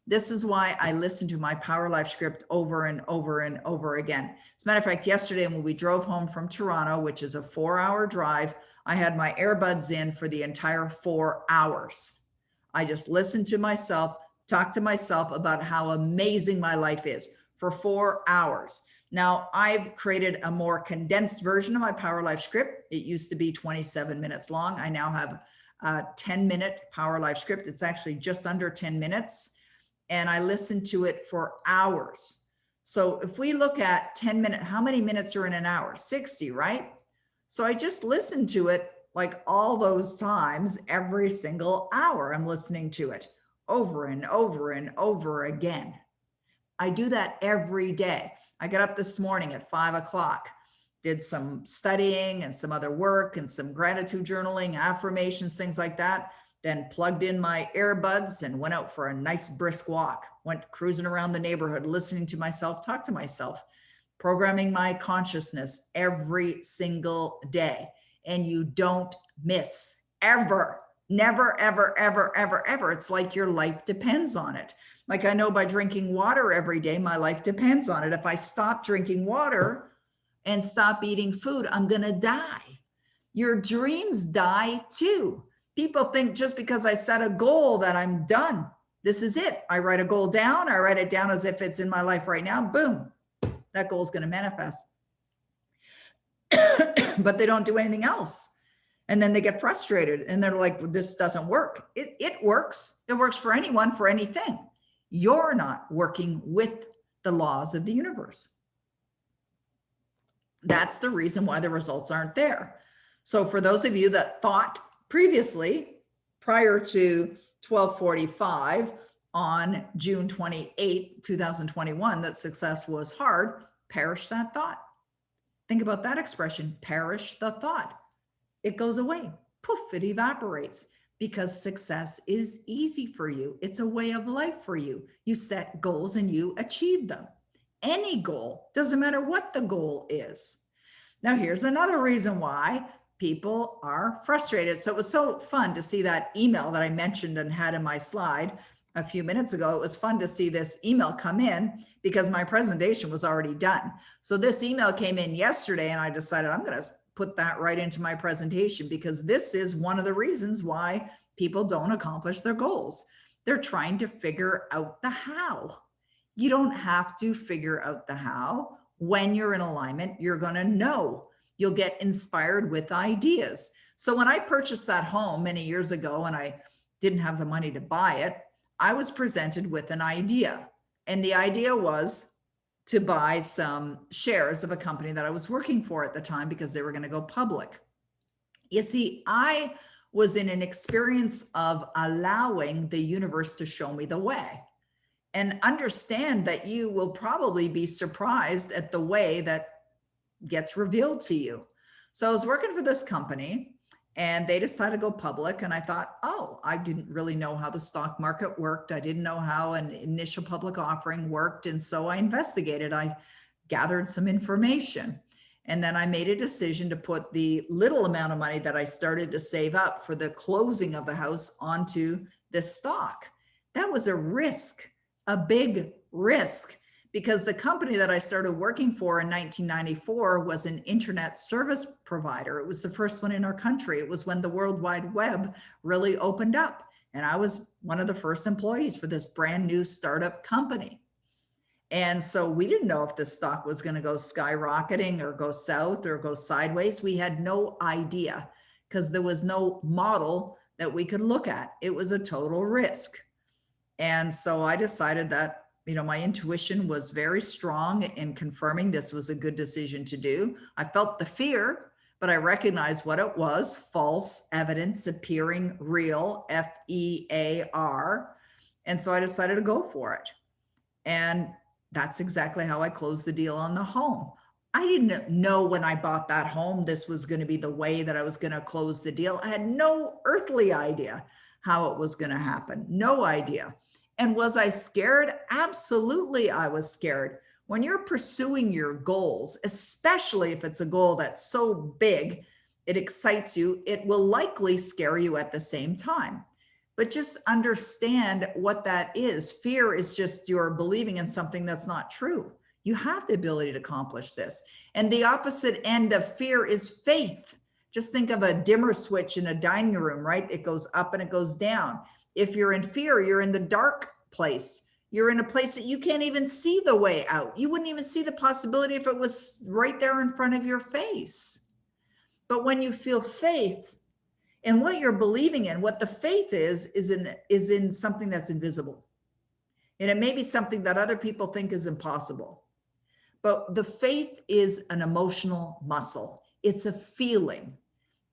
This is why I listen to my Power Life Script over and over and over again. As a matter of fact, yesterday when we drove home from Toronto, which is a 4-hour drive, I had my earbuds in for the entire 4 hours. I just listened to myself, talked to myself about how amazing my life is for 4 hours. Now, I've created a more condensed version of my Power Life Script. It used to be 27 minutes long. I now have a 10-minute Power Life Script. It's actually just under 10 minutes. And I listen to it for hours. So if we look at 10 minutes, how many minutes are in an hour? 60, right? So I just listen to it like all those times, every single hour I'm listening to it over and over and over again. I do that every day. I got up this morning at 5 o'clock, did some studying and some other work and some gratitude journaling, affirmations, things like that. Then plugged in my earbuds and went out for a nice brisk walk, went cruising around the neighborhood, listening to myself, talk to myself, programming my consciousness every single day. And you don't miss ever, never, ever, ever, ever, ever. It's like your life depends on it. Like I know by drinking water every day, my life depends on it. If I stop drinking water and stop eating food, I'm going to die. Your dreams die too. People think just because I set a goal that I'm done. This is it. I write a goal down. I write it down as if it's in my life right now. Boom, that goal is going to manifest. But they don't do anything else. And then they get frustrated and they're like, well, this doesn't work. It works. It works for anyone, for anything. You're not working with the laws of the universe. That's the reason why the results aren't there. So for those of you that thought previously, prior to 12:45 on June 28, 2021, that success was hard, perish that thought. Think about that expression, perish the thought. It goes away. Poof, it evaporates because success is easy for you. It's a way of life for you. You set goals and you achieve them. Any goal, doesn't matter what the goal is. Now, here's another reason why people are frustrated. So it was so fun to see that email that I mentioned and had in my slide a few minutes ago. It was fun to see this email come in because my presentation was already done. So this email came in yesterday and I decided I'm going to put that right into my presentation because this is one of the reasons why people don't accomplish their goals. They're trying to figure out the how. You don't have to figure out the how. When you're in alignment, you're going to know. You'll get inspired with ideas. So when I purchased that home many years ago and I didn't have the money to buy it, I was presented with an idea. And the idea was to buy some shares of a company that I was working for at the time because they were going to go public. You see, I was in an experience of allowing the universe to show me the way. And understand that you will probably be surprised at the way that gets revealed to you. So I was working for this company and they decided to go public. And I thought, oh, I didn't really know how the stock market worked. I didn't know how an initial public offering worked. And so I investigated, I gathered some information. And then I made a decision to put the little amount of money that I started to save up for the closing of the house onto this stock. That was a risk. A big risk because the company that I started working for in 1994 was an internet service provider. It was the first one in our country. It was when the World Wide Web really opened up. And I was one of the first employees for this brand new startup company. And so we didn't know if the stock was going to go skyrocketing or go south or go sideways. We had no idea because there was no model that we could look at. It was a total risk. And so I decided that, my intuition was very strong in confirming this was a good decision to do. I felt the fear, but I recognized what it was, false evidence appearing real, FEAR. And so I decided to go for it. And that's exactly how I closed the deal on the home. I didn't know when I bought that home, this was going to be the way that I was going to close the deal. I had no earthly idea how it was going to happen. No idea. And was I scared? Absolutely, I was scared. When you're pursuing your goals, especially if it's a goal that's so big, it excites you, it will likely scare you at the same time. But just understand what that is. Fear is just you're believing in something that's not true. You have the ability to accomplish this. And the opposite end of fear is faith. Just think of a dimmer switch in a dining room, right? It goes up and it goes down. If you're in fear, you're in the dark place. You're in a place that you can't even see the way out. You wouldn't even see the possibility if it was right there in front of your face. But when you feel faith in what you're believing in, what the faith is in something that's invisible. And it may be something that other people think is impossible. But the faith is an emotional muscle. It's a feeling.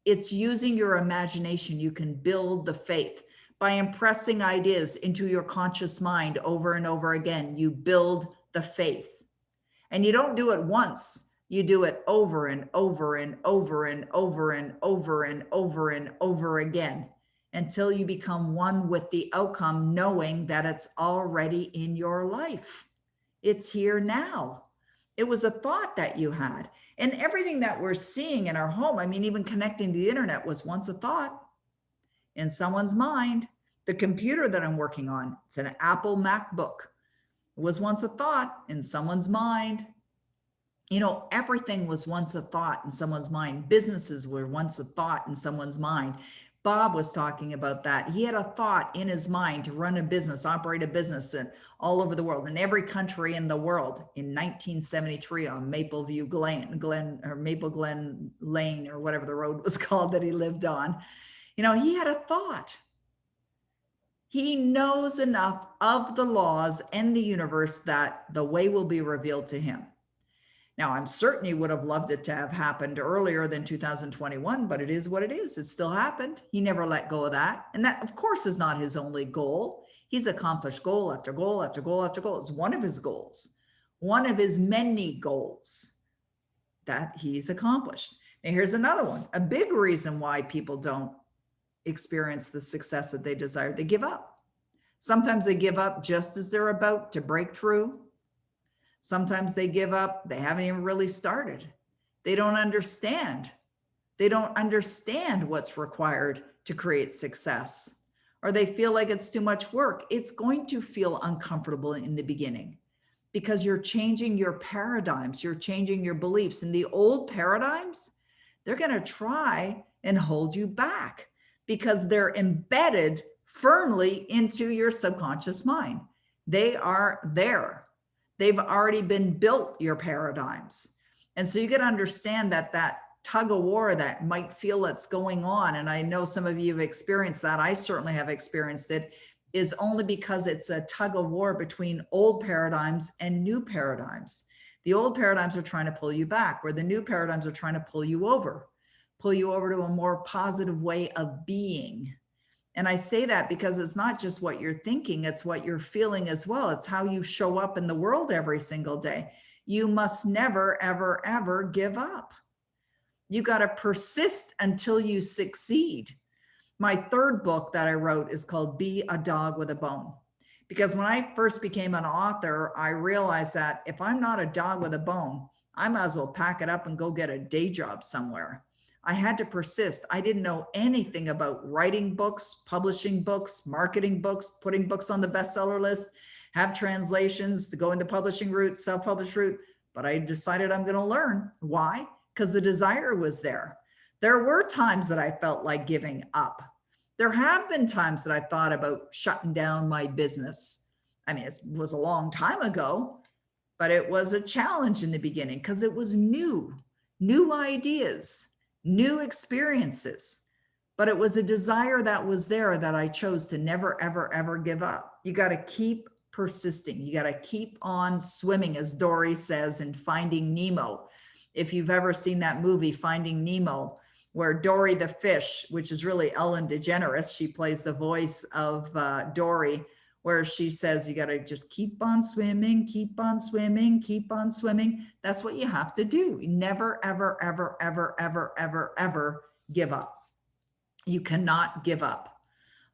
It's using your imagination. You can build the faith. By impressing ideas into your conscious mind over and over again, you build the faith. And you don't do it once. You do it over and over and over and over and over and over and over again until you become one with the outcome, knowing that it's already in your life. It's here now. It was a thought that you had. And everything that we're seeing in our home, even connecting to the internet was once a thought in someone's mind. The computer that I'm working on, it's an Apple MacBook. It was once a thought in someone's mind. Everything was once a thought in someone's mind. Businesses were once a thought in someone's mind. Bob was talking about that. He had a thought in his mind to run a business, operate a business all over the world, in every country in the world, in 1973 on Maple Glen Lane, or whatever the road was called that he lived on. You know, he had a thought. He knows enough of the laws and the universe that the way will be revealed to him. Now, I'm certain he would have loved it to have happened earlier than 2021, but it is what it is. It still happened. He never let go of that. And that, of course, is not his only goal. He's accomplished goal after goal after goal after goal. It's one of his goals, one of his many goals that he's accomplished. And here's another one. A big reason why people don't experience the success that they desire. They give up. Sometimes they give up just as they're about to break through. Sometimes they give up. They haven't even really started. They don't understand. They don't understand what's required to create success, or they feel like it's too much work. It's going to feel uncomfortable in the beginning because you're changing your paradigms. You're changing your beliefs. And the old paradigms, they're going to try and hold you back because they're embedded firmly into your subconscious mind. They are there. They've already been built, your paradigms. And so you got to understand that tug of war that might feel that's going on, and I know some of you have experienced that, I certainly have experienced it, is only because it's a tug of war between old paradigms and new paradigms. The old paradigms are trying to pull you back, where the new paradigms are trying to pull you over to a more positive way of being. And I say that because it's not just what you're thinking, it's what you're feeling as well. It's how you show up in the world every single day. You must never, ever, ever give up. You got to persist until you succeed. My third book that I wrote is called Be a Dog with a Bone. Because when I first became an author, I realized that if I'm not a dog with a bone, I might as well pack it up and go get a day job somewhere. I had to persist. I didn't know anything about writing books, publishing books, marketing books, putting books on the bestseller list, have translations, to go in the publishing route, self-published route. But I decided I'm going to learn. Why? Because the desire was there. There were times that I felt like giving up. There have been times that I thought about shutting down my business. I mean, it was a long time ago, but it was a challenge in the beginning because it was new ideas, new experiences, but it was a desire that was there that I chose to never, ever, ever give up. You got to keep persisting. You got to keep on swimming, as Dory says in Finding Nemo. If you've ever seen that movie, Finding Nemo, where Dory the fish, which is really Ellen DeGeneres, she plays the voice of Dory, where she says, you got to just keep on swimming, keep on swimming, keep on swimming. That's what you have to do. You never, ever, ever, ever, ever, ever, ever give up. You cannot give up.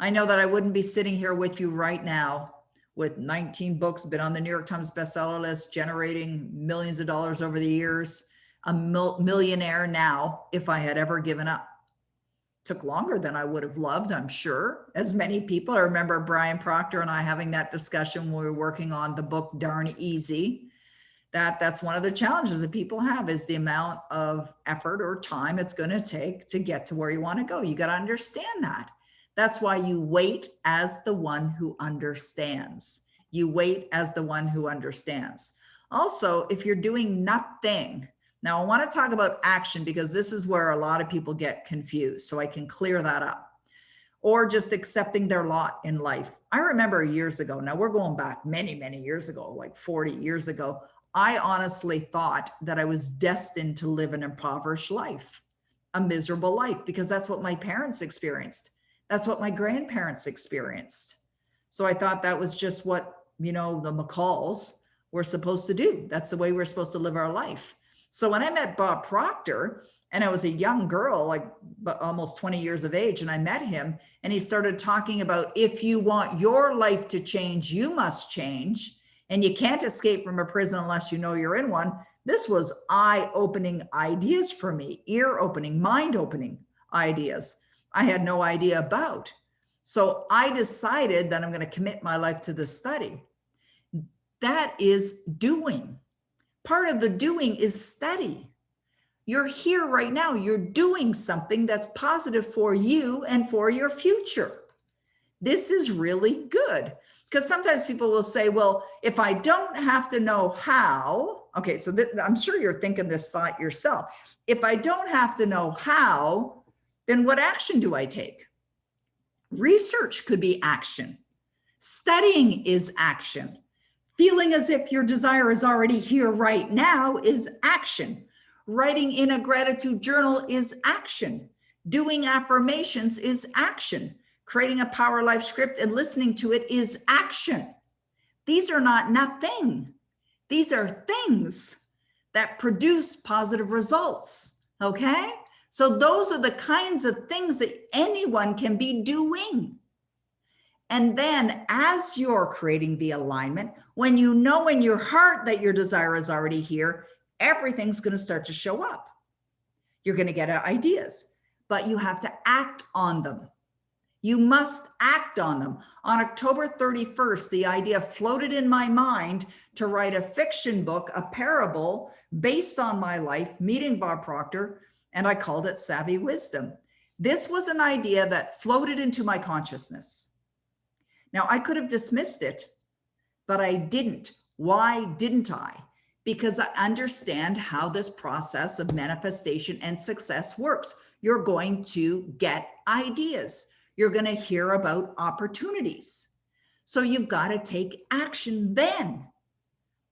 I know that I wouldn't be sitting here with you right now with 19 books, been on the New York Times bestseller list, generating millions of dollars over the years, a millionaire now, if I had ever given up. Took longer than I would have loved, I'm sure, as many people. I remember Brian Proctor and I having that discussion when we were working on the book Darn Easy. That's one of the challenges that people have, is the amount of effort or time it's going to take to get to where you want to go. You got to understand that. That's why you wait as the one who understands. You wait as the one who understands. Also, if you're doing nothing, now I want to talk about action because this is where a lot of people get confused, so I can clear that up. Or just accepting their lot in life. I remember years ago, now we're going back many, many years ago, like 40 years ago, I honestly thought that I was destined to live an impoverished life, a miserable life, because that's what my parents experienced. That's what my grandparents experienced. So I thought that was just what, the McCalls were supposed to do. That's the way we're supposed to live our life. So when I met Bob Proctor, and I was a young girl, like almost 20 years of age, and I met him, and he started talking about, if you want your life to change, you must change. And you can't escape from a prison unless you know you're in one. This was eye-opening ideas for me, ear-opening, mind-opening ideas I had no idea about. So I decided that I'm going to commit my life to this study. That is doing. Part of the doing is study. You're here right now. You're doing something that's positive for you and for your future. This is really good, because sometimes people will say, well, if I don't have to know how, okay, so I'm sure you're thinking this thought yourself. If I don't have to know how, then what action do I take? Research could be action. Studying is action. Feeling as if your desire is already here right now is action. Writing in a gratitude journal is action. Doing affirmations is action. Creating a power life script and listening to it is action. These are not nothing. These are things that produce positive results. Okay? So those are the kinds of things that anyone can be doing. And then as you're creating the alignment, when you know in your heart that your desire is already here, everything's going to start to show up. You're going to get ideas, but you have to act on them. You must act on them. On October 31st, the idea floated in my mind to write a fiction book, a parable based on my life, meeting Bob Proctor, and I called it Savvy Wisdom. This was an idea that floated into my consciousness. Now, I could have dismissed it, but I didn't. Why didn't I? Because I understand how this process of manifestation and success works. You're going to get ideas. You're going to hear about opportunities. So you've got to take action then.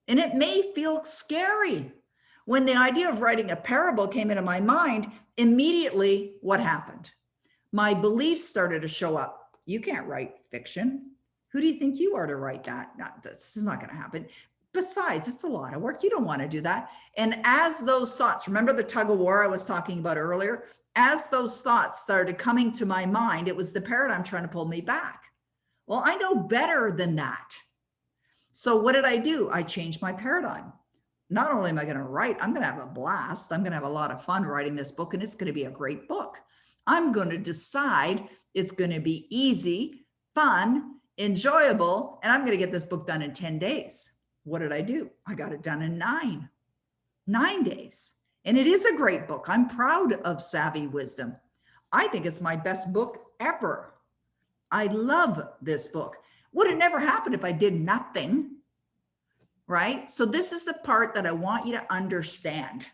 And it may feel scary. When the idea of writing a parable came into my mind, immediately what happened? My beliefs started to show up. You can't write fiction. Who do you think you are to write that? No, this is not going to happen. Besides, it's a lot of work. You don't want to do that. And as those thoughts, remember the tug of war I was talking about earlier? As those thoughts started coming to my mind, it was the paradigm trying to pull me back. Well, I know better than that. So what did I do? I changed my paradigm. Not only am I going to write, I'm going to have a blast. I'm going to have a lot of fun writing this book, and it's going to be a great book. I'm going to decide it's going to be easy, fun, enjoyable, and I'm going to get this book done in 10 days. What did I do? I got it done in 9 days. And it is a great book. I'm proud of Savvy Wisdom. I think it's my best book ever. I love this book. Would have never happened if I did nothing, right? So this is the part that I want you to understand.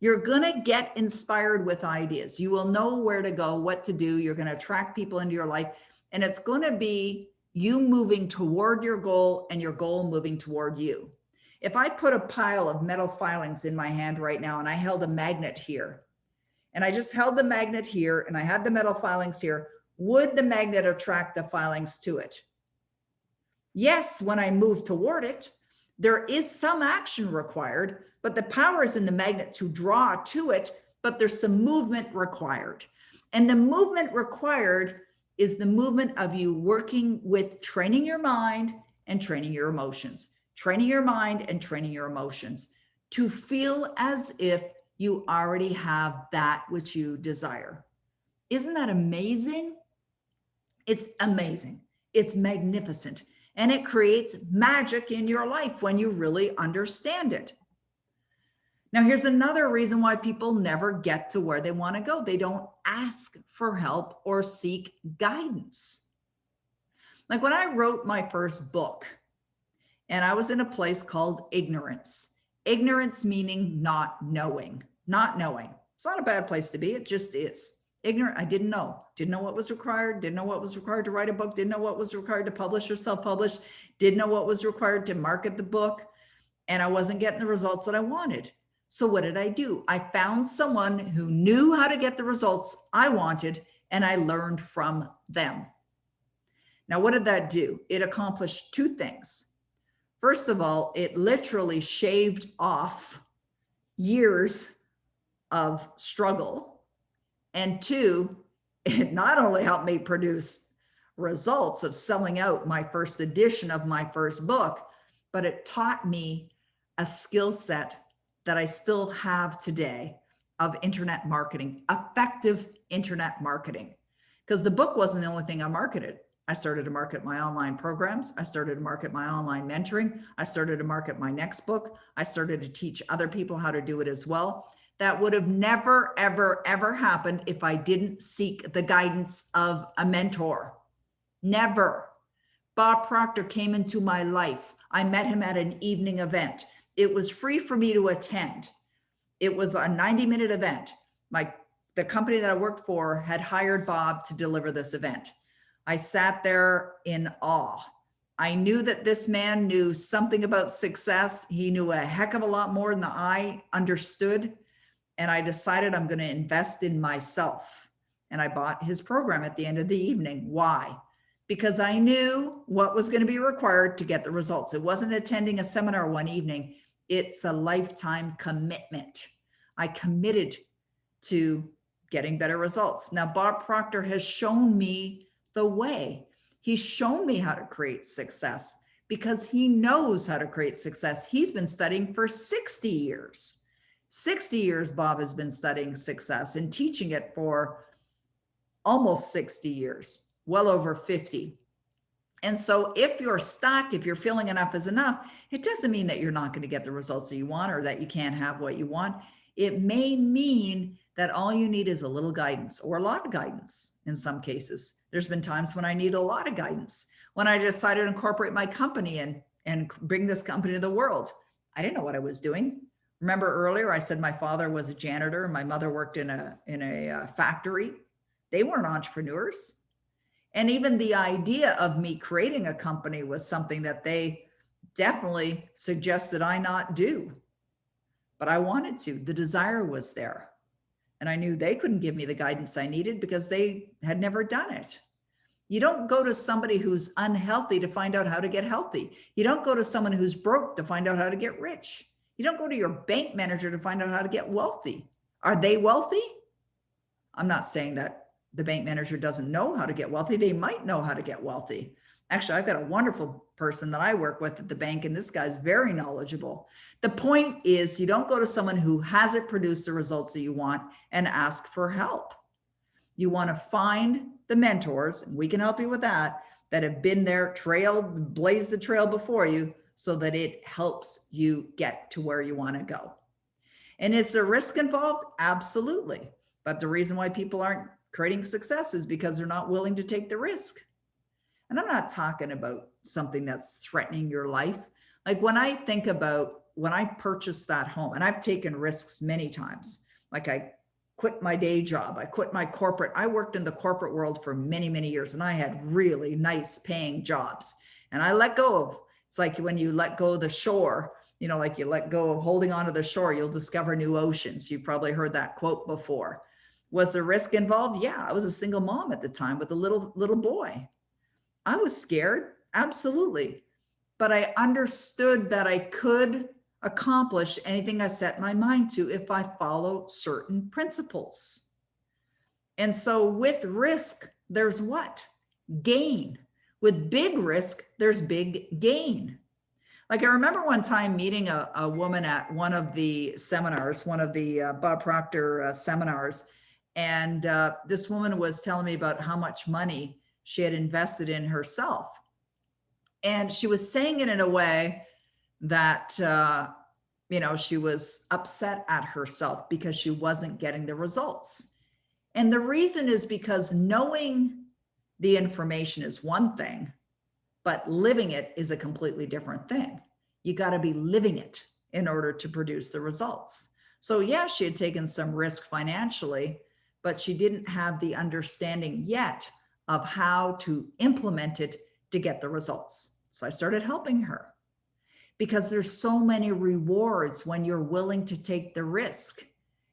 You're going to get inspired with ideas. You will know where to go, what to do. You're going to attract people into your life. And it's going to be you moving toward your goal and your goal moving toward you. If I put a pile of metal filings in my hand right now and I held a magnet here, and I just held the magnet here and I had the metal filings here, would the magnet attract the filings to it? Yes, when I move toward it, there is some action required, but the power is in the magnet to draw to it, but there's some movement required. And the movement required is the movement of you working with training your mind and training your emotions, training your mind and training your emotions to feel as if you already have that which you desire. Isn't that amazing? It's amazing. It's magnificent. And it creates magic in your life when you really understand it. Now, here's another reason why people never get to where they want to go. They don't ask for help or seek guidance. Like when I wrote my first book, and I was in a place called ignorance. Ignorance meaning not knowing, not knowing. It's not a bad place to be. It just is. Ignorant. I didn't know what was required, didn't know what was required to write a book, didn't know what was required to publish or self-publish, didn't know what was required to market the book. And I wasn't getting the results that I wanted. So what did I do? I found someone who knew how to get the results I wanted, and I learned from them. Now, what did that do? It accomplished two things. First of all, it literally shaved off years of struggle. And two, it not only helped me produce results of selling out my first edition of my first book, but it taught me a skill set that I still have today of internet marketing, effective internet marketing. Because the book wasn't the only thing I marketed. I started to market my online programs. I started to market my online mentoring. I started to market my next book. I started to teach other people how to do it as well. that would have never, ever, ever happened if I didn't seek the guidance of a mentor. Never. Bob Proctor came into my life. I met him at an evening event. It was free for me to attend. It was a 90-minute event. The company that I worked for had hired Bob to deliver this event. I sat there in awe. I knew that this man knew something about success. He knew a heck of a lot more than I understood. And I decided I'm going to invest in myself. And I bought his program at the end of the evening. Why? Because I knew what was going to be required to get the results. It wasn't attending a seminar one evening. It's a lifetime commitment. I committed to getting better results. Now, Bob Proctor has shown me the way. He's shown me how to create success because he knows how to create success. He's been studying for 60 years. 60 years, Bob has been studying success and teaching it for almost 60 years, well over 50. And so if you're stuck, if you're feeling enough is enough, it doesn't mean that you're not going to get the results that you want or that you can't have what you want. It may mean that all you need is a little guidance or a lot of guidance in some cases. There's been times when I need a lot of guidance. When I decided to incorporate my company and bring this company to the world, I didn't know what I was doing. Remember earlier, I said my father was a janitor and my mother worked in a factory. They weren't entrepreneurs. And even the idea of me creating a company was something that they definitely suggested I not do. But I wanted to. The desire was there. And I knew they couldn't give me the guidance I needed because they had never done it. You don't go to somebody who's unhealthy to find out how to get healthy. You don't go to someone who's broke to find out how to get rich. You don't go to your bank manager to find out how to get wealthy. Are they wealthy? I'm not saying that the bank manager doesn't know how to get wealthy. They might know how to get wealthy. Actually, I've got a wonderful person that I work with at the bank, and this guy's very knowledgeable. The point is, you don't go to someone who hasn't produced the results that you want and ask for help. You want to find the mentors, and we can help you with that have been there, blazed the trail before you so that it helps you get to where you want to go. And is there risk involved? Absolutely. But the reason why people aren't creating success is because they're not willing to take the risk. And I'm not talking about something that's threatening your life. Like when I think about when I purchased that home, and I've taken risks many times, like I quit my day job, I quit my corporate. I worked in the corporate world for many, many years, and I had really nice paying jobs. And I let go of, it's like when you let go of the shore, you know, like you let go of holding onto the shore, you'll discover new oceans. You've probably heard that quote before. Was there risk involved? Yeah, I was a single mom at the time with a little boy. I was scared, absolutely. But I understood that I could accomplish anything I set my mind to if I follow certain principles. And so with risk, there's what? Gain. With big risk, there's big gain. Like I remember one time meeting a woman at one of the seminars, one of the Bob Proctor seminars. And this woman was telling me about how much money she had invested in herself. And she was saying it in a way that, she was upset at herself because she wasn't getting the results. And the reason is because knowing the information is one thing, but living it is a completely different thing. You got to be living it in order to produce the results. So yeah, she had taken some risk financially, but she didn't have the understanding yet of how to implement it to get the results. So I started helping her because there's so many rewards when you're willing to take the risk.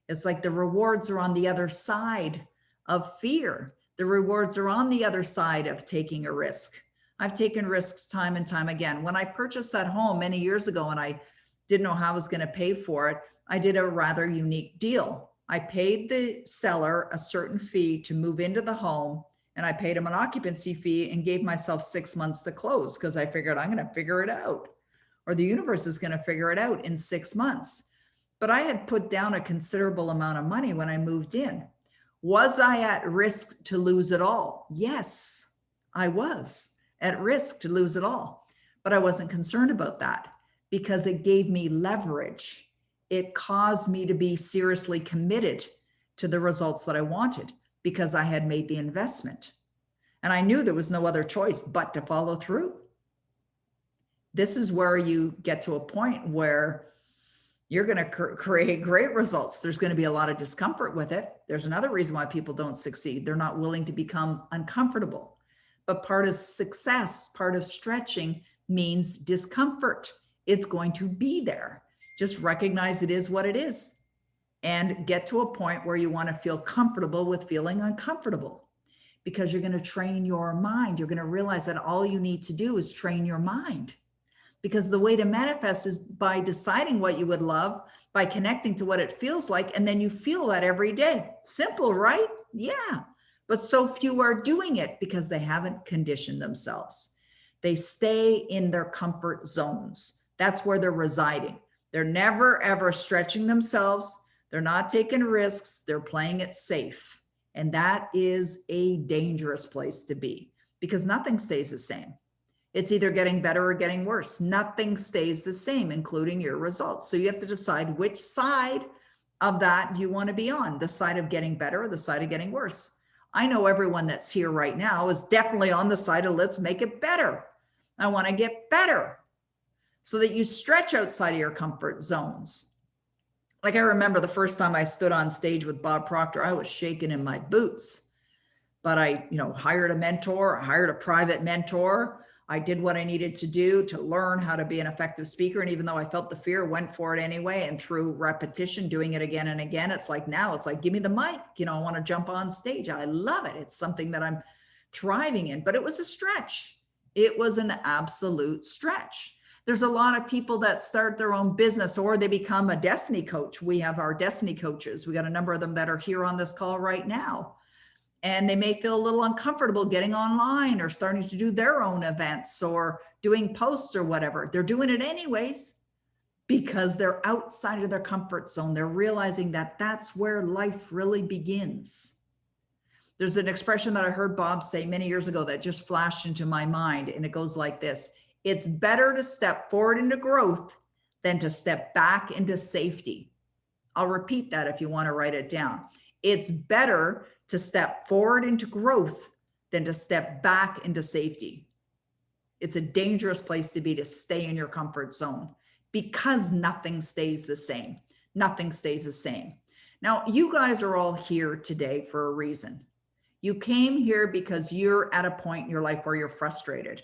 It's like the rewards are on the other side of fear. The rewards are on the other side of taking a risk. I've taken risks time and time again. When I purchased that home many years ago and I didn't know how I was going to pay for it, I did a rather unique deal. I paid the seller a certain fee to move into the home, and I paid him an occupancy fee and gave myself 6 months to close because I figured I'm going to figure it out, or the universe is going to figure it out in 6 months. But I had put down a considerable amount of money when I moved in. Was I at risk to lose it all? Yes, I was at risk to lose it all, but I wasn't concerned about that because it gave me leverage. it caused me to be seriously committed to the results that I wanted because I had made the investment. And I knew there was no other choice but to follow through. This is where you get to a point where you're going to create great results. There's going to be a lot of discomfort with it. There's another reason why people don't succeed. They're not willing to become uncomfortable. But part of success, part of stretching means discomfort. It's going to be there. Just recognize it is what it is and get to a point where you want to feel comfortable with feeling uncomfortable, because you're going to train your mind. You're going to realize that all you need to do is train your mind. Because the way to manifest is by deciding what you would love, by connecting to what it feels like, and then you feel that every day. Simple, right? Yeah. But so few are doing it because they haven't conditioned themselves. They stay in their comfort zones. That's where they're residing. They're never, ever stretching themselves. They're not taking risks. They're playing it safe. And that is a dangerous place to be because nothing stays the same. It's either getting better or getting worse. Nothing stays the same, including your results. So you have to decide which side of that do you want to be on, the side of getting better or the side of getting worse. I know everyone that's here right now is definitely on the side of let's make it better. I want to get better so that you stretch outside of your comfort zones. Like I remember the first time I stood on stage with Bob Proctor, I was shaking in my boots, but I, hired a mentor, I hired a private mentor. I did what I needed to do to learn how to be an effective speaker. And even though I felt the fear, went for it anyway. And through repetition, doing it again and again, it's like, give me the mic. I want to jump on stage. I love it. It's something that I'm thriving in, but it was a stretch. It was an absolute stretch. There's a lot of people that start their own business or they become a destiny coach. We have our destiny coaches. We got a number of them that are here on this call right now. And they may feel a little uncomfortable getting online or starting to do their own events or doing posts or whatever. They're doing it anyways because they're outside of their comfort zone. They're realizing that that's where life really begins. There's an expression that I heard Bob say many years ago that just flashed into my mind, and it goes like this. It's better to step forward into growth than to step back into safety. I'll repeat that if you want to write it down. It's better to step forward into growth than to step back into safety. It's a dangerous place to be, to stay in your comfort zone, because nothing stays the same. Nothing stays the same. Now, you guys are all here today for a reason. You came here because you're at a point in your life where you're frustrated.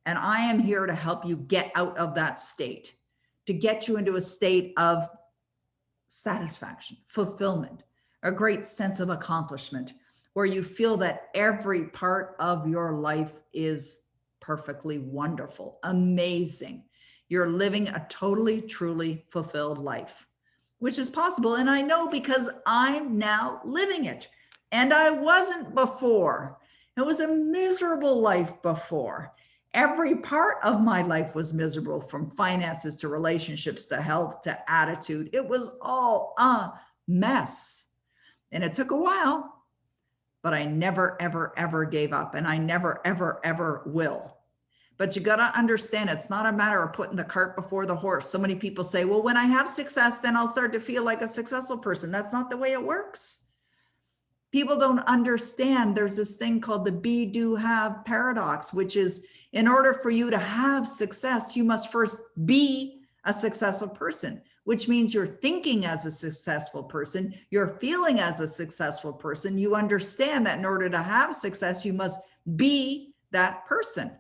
And I am here to help you get out of that state, to get you into a state of satisfaction, fulfillment, a great sense of accomplishment, where you feel that every part of your life is perfectly wonderful, amazing. You're living a totally, truly fulfilled life, which is possible. And I know because I'm now living it. And I wasn't before. It was a miserable life before. Every part of my life was miserable, from finances to relationships to health to attitude. It was all a mess. And it took a while, but I never, ever, ever gave up. And I never, ever, ever will. But you got to understand, it's not a matter of putting the cart before the horse. So many people say, well, when I have success, then I'll start to feel like a successful person. That's not the way it works. People don't understand there's this thing called the be, do, have paradox, which is in order for you to have success, you must first be a successful person, which means you're thinking as a successful person, you're feeling as a successful person. You understand that in order to have success, you must be that person.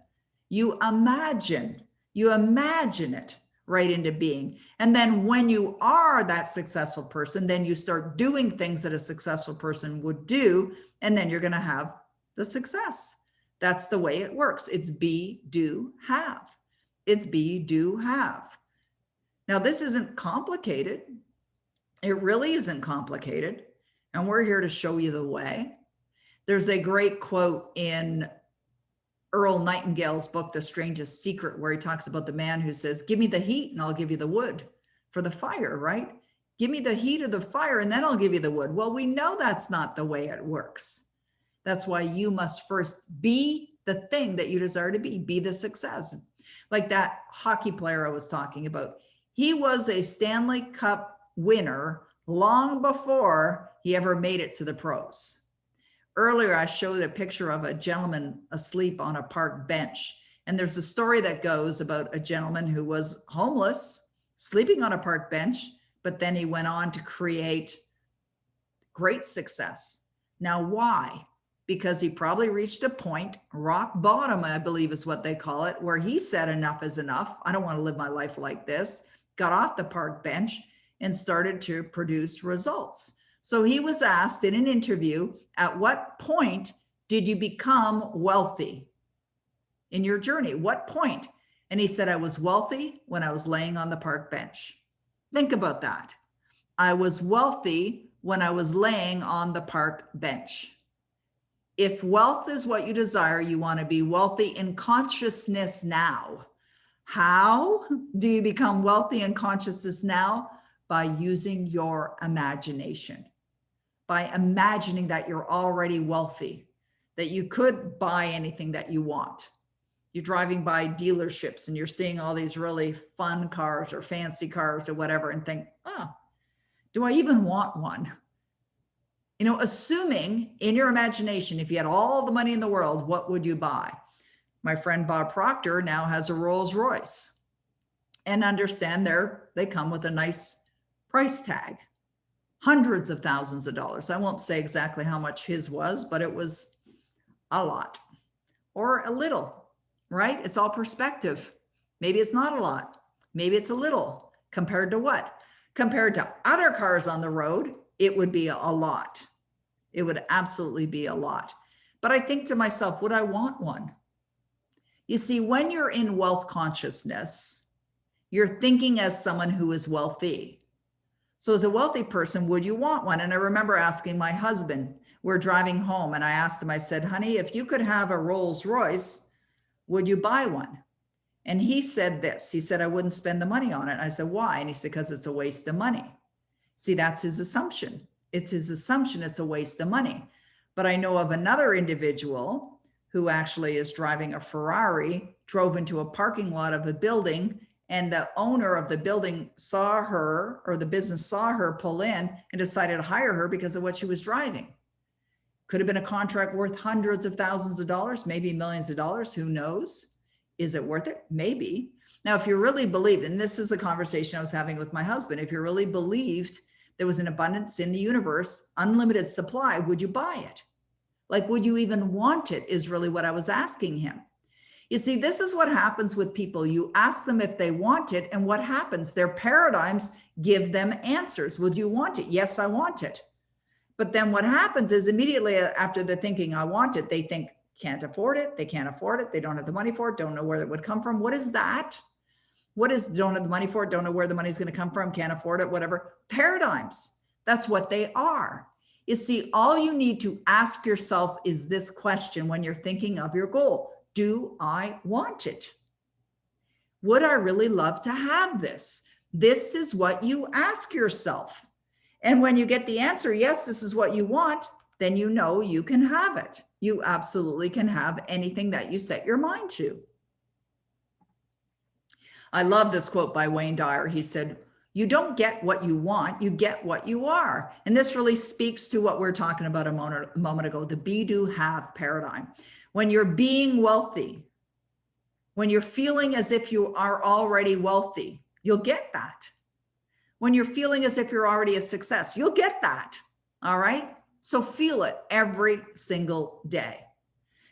You imagine it right into being. And then when you are that successful person, then you start doing things that a successful person would do, and then you're going to have the success. That's the way it works. It's be, do, have. It's be, do, have. Now, this isn't complicated. It really isn't complicated. And we're here to show you the way. There's a great quote in Earl Nightingale's book, The Strangest Secret, where he talks about the man who says, give me the heat and I'll give you the wood for the fire, right? Give me the heat of the fire and then I'll give you the wood. Well, we know that's not the way it works. That's why you must first be the thing that you desire to be the success. Like that hockey player I was talking about. He was a Stanley Cup winner long before he ever made it to the pros. Earlier, I showed a picture of a gentleman asleep on a park bench. And there's a story that goes about a gentleman who was homeless, sleeping on a park bench, but then he went on to create great success. Now, why? Because he probably reached a point, rock bottom, I believe is what they call it, where he said enough is enough. I don't want to live my life like this. Got off the park bench and started to produce results. So he was asked in an interview, at what point did you become wealthy in your journey? What point? And he said, I was wealthy when I was laying on the park bench. Think about that. I was wealthy when I was laying on the park bench. If wealth is what you desire, you want to be wealthy in consciousness now. How do you become wealthy in consciousness now? By using your imagination, by imagining that you're already wealthy, that you could buy anything that you want. You're driving by dealerships and you're seeing all these really fun cars or fancy cars or whatever and think, oh, do I even want one? You know, assuming in your imagination, if you had all the money in the world, what would you buy? My friend Bob Proctor now has a Rolls Royce, and understand they come with a nice price tag, hundreds of thousands of dollars. I won't say exactly how much his was, but it was a lot or a little, right? It's all perspective. Maybe it's not a lot. Maybe it's a little. Compared to what? Compared to other cars on the road, it would be a lot. It would absolutely be a lot. But I think to myself, would I want one? You see, when you're in wealth consciousness, you're thinking as someone who is wealthy. So as a wealthy person, would you want one? And I remember asking my husband, we're driving home, and I asked him, I said, honey, if you could have a Rolls Royce, would you buy one? And he said this, he said, I wouldn't spend the money on it. I said, why? And he said, because it's a waste of money. See, that's his assumption. It's his assumption it's a waste of money. But I know of another individual who actually is driving a Ferrari, drove into a parking lot of a building, and the owner of the building saw her, or the business saw her pull in and decided to hire her because of what she was driving. Could have been a contract worth hundreds of thousands of dollars, maybe millions of dollars, who knows? Is it worth it? Maybe. Now, if you really believed, and this is a conversation I was having with my husband, if you really believed there was an abundance in the universe, unlimited supply, would you buy it? Like, would you even want it is really what I was asking him. You see, this is what happens with people. You ask them if they want it, and what happens? Their paradigms give them answers. Would you want it? Yes, I want it. But then what happens is immediately after they're thinking, I want it, they think, can't afford it. They can't afford it. They don't have the money for it. Don't know where it would come from. What is that? What is don't have the money for it? Don't know where the money is going to come from. Can't afford it, whatever. Paradigms. That's what they are. You see, all you need to ask yourself is this question when you're thinking of your goal. Do I want it? Would I really love to have this? This is what you ask yourself. And when you get the answer, yes, this is what you want, then you know you can have it. You absolutely can have anything that you set your mind to. I love this quote by Wayne Dyer. He said, you don't get what you want, you get what you are. And this really speaks to what we're talking about a moment ago, the be, do, have paradigm. When you're being wealthy, when you're feeling as if you are already wealthy, you'll get that. When you're feeling as if you're already a success, you'll get that. All right. So feel it every single day.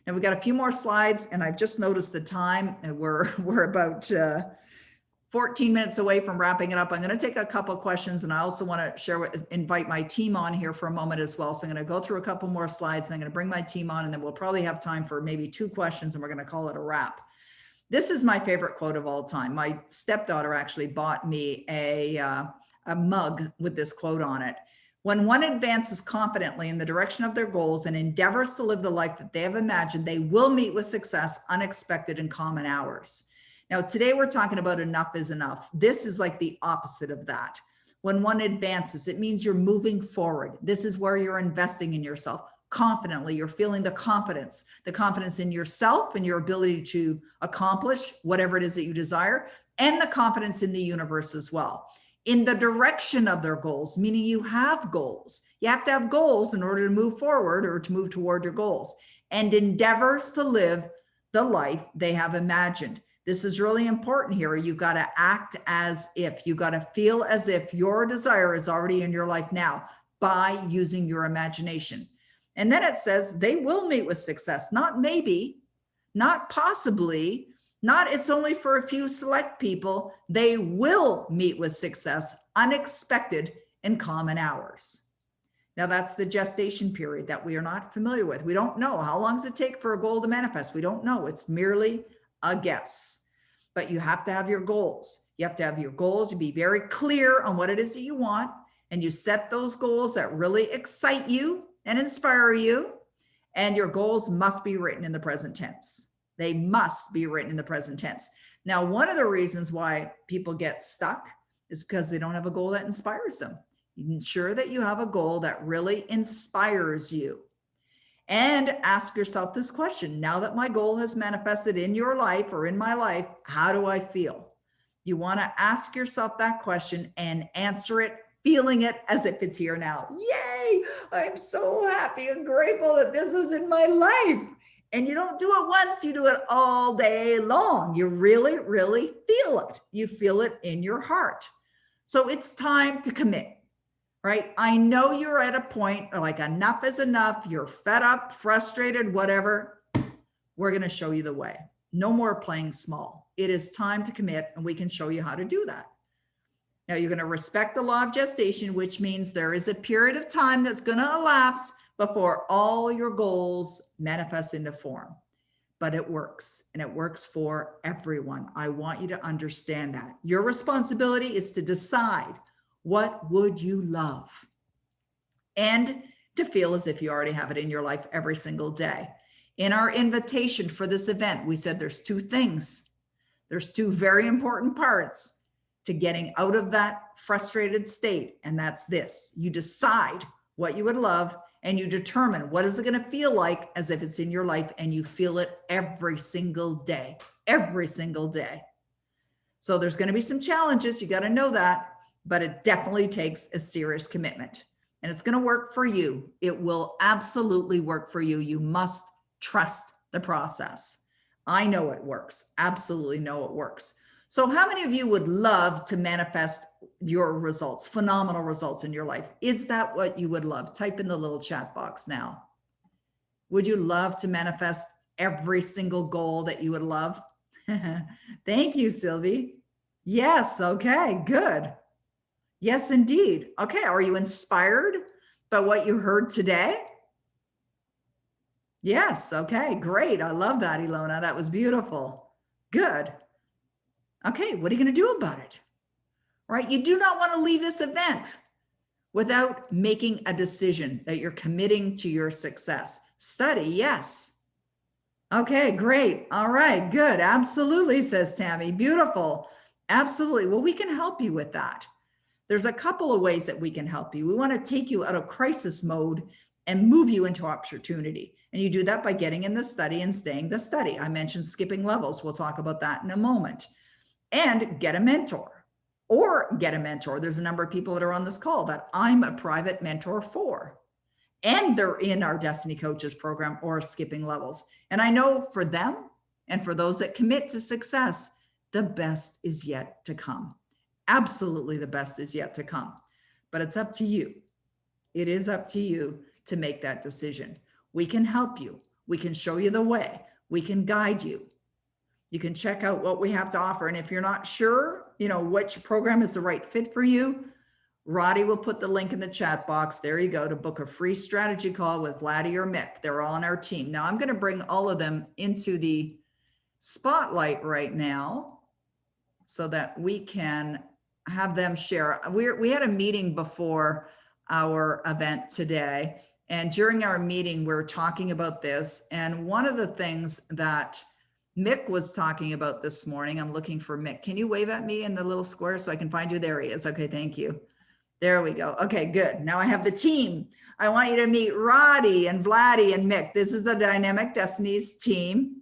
Now we've got a few more slides, and I've just noticed the time, and we're about 14 minutes away from wrapping it up. I'm going to take a couple of questions, and I also want to invite my team on here for a moment as well. So I'm going to go through a couple more slides, and I'm going to bring my team on, and then we'll probably have time for maybe 2 questions, and we're going to call it a wrap. This is my favorite quote of all time. My stepdaughter actually bought me a mug with this quote on it. When one advances confidently in the direction of their goals and endeavors to live the life that they have imagined, they will meet with success, unexpected and common hours. Now, today we're talking about enough is enough. This is like the opposite of that. When one advances, it means you're moving forward. This is where you're investing in yourself confidently. You're feeling the confidence in yourself and your ability to accomplish whatever it is that you desire, and the confidence in the universe as well. in the direction of their goals, meaning you have goals. You have to have goals in order to move forward or to move toward your goals, and endeavors to live the life they have imagined. This is really important here. You've got to act as if, you've got to feel as if your desire is already in your life now by using your imagination. And then it says they will meet with success, not maybe, not possibly, not it's only for a few select people. They will meet with success, unexpected and common hours. Now that's the gestation period that we are not familiar with. We don't know. How long does it take for a goal to manifest? We don't know. It's merely a guess. But you have to have your goals. You have to have your goals. You be very clear on what it is that you want. And you set those goals that really excite you and inspire you. And your goals must be written in the present tense. They must be written in the present tense. Now, one of the reasons why people get stuck is because they don't have a goal that inspires them. Ensure that you have a goal that really inspires you. And ask yourself this question: now that my goal has manifested in your life or in my life, how do I feel? You want to ask yourself that question and answer it, feeling it as if it's here now. Yay! I'm so happy and grateful that this is in my life. And you don't do it once, you do it all day long. You really, really feel it. You feel it in your heart. So it's time to commit. Right? I know you're at a point like enough is enough. You're fed up, frustrated, whatever. We're going to show you the way. No more playing small. It is time to commit, and we can show you how to do that. Now you're going to respect the law of gestation, which means there is a period of time that's going to elapse before all your goals manifest into form. But it works, and it works for everyone. I want you to understand that. Your responsibility is to decide, what would you love? And to feel as if you already have it in your life every single day. In our invitation for this event, we said there's two things. There's two very important parts to getting out of that frustrated state. And that's this: you decide what you would love, and you determine what is it going to feel like as if it's in your life, and you feel it every single day, every single day. So there's going to be some challenges. You got to know that. But it definitely takes a serious commitment, and it's going to work for you. It will absolutely work for you. You must trust the process. I know it works. Absolutely know it works. So how many of you would love to manifest your results, phenomenal results in your life? Is that what you would love? Type in the little chat box now. Would you love to manifest every single goal that you would love? Thank you, Sylvie. Yes. Okay, good. Yes, indeed. Okay. Are you inspired by what you heard today? Yes. Okay, great. I love that, Ilona. That was beautiful. Good. Okay. What are you going to do about it? Right? You do not want to leave this event without making a decision that you're committing to your success. Study. Yes. Okay, great. All right, good. Absolutely, says Tammy. Beautiful. Absolutely. Well, we can help you with that. There's a couple of ways that we can help you. We want to take you out of crisis mode and move you into opportunity. And you do that by getting in the study and staying the study. I mentioned skipping levels. We'll talk about that in a moment. And get a mentor, or get a mentor. There's a number of people that are on this call that I'm a private mentor for, and they're in our Destiny Coaches program or skipping levels. And I know for them and for those that commit to success, the best is yet to come. Absolutely, the best is yet to come, but it's up to you. It is up to you to make that decision. We can help you. We can show you the way. We can guide you. You can check out what we have to offer. And if you're not sure, which program is the right fit for you, Roddy will put the link in the chat box. There you go, to book a free strategy call with Laddie or Mick. They're all on our team. Now I'm going to bring all of them into the spotlight right now so that we can have them share. We had a meeting before our event today, and during our meeting, we're talking about this. And one of the things that Mick was talking about this morning, I'm looking for Mick. Can you wave at me in the little square so I can find you? There he is. Okay, thank you. There we go. Okay, good. Now I have the team. I want you to meet Roddy and Vladdy and Mick. This is the Dynamic Destinies team.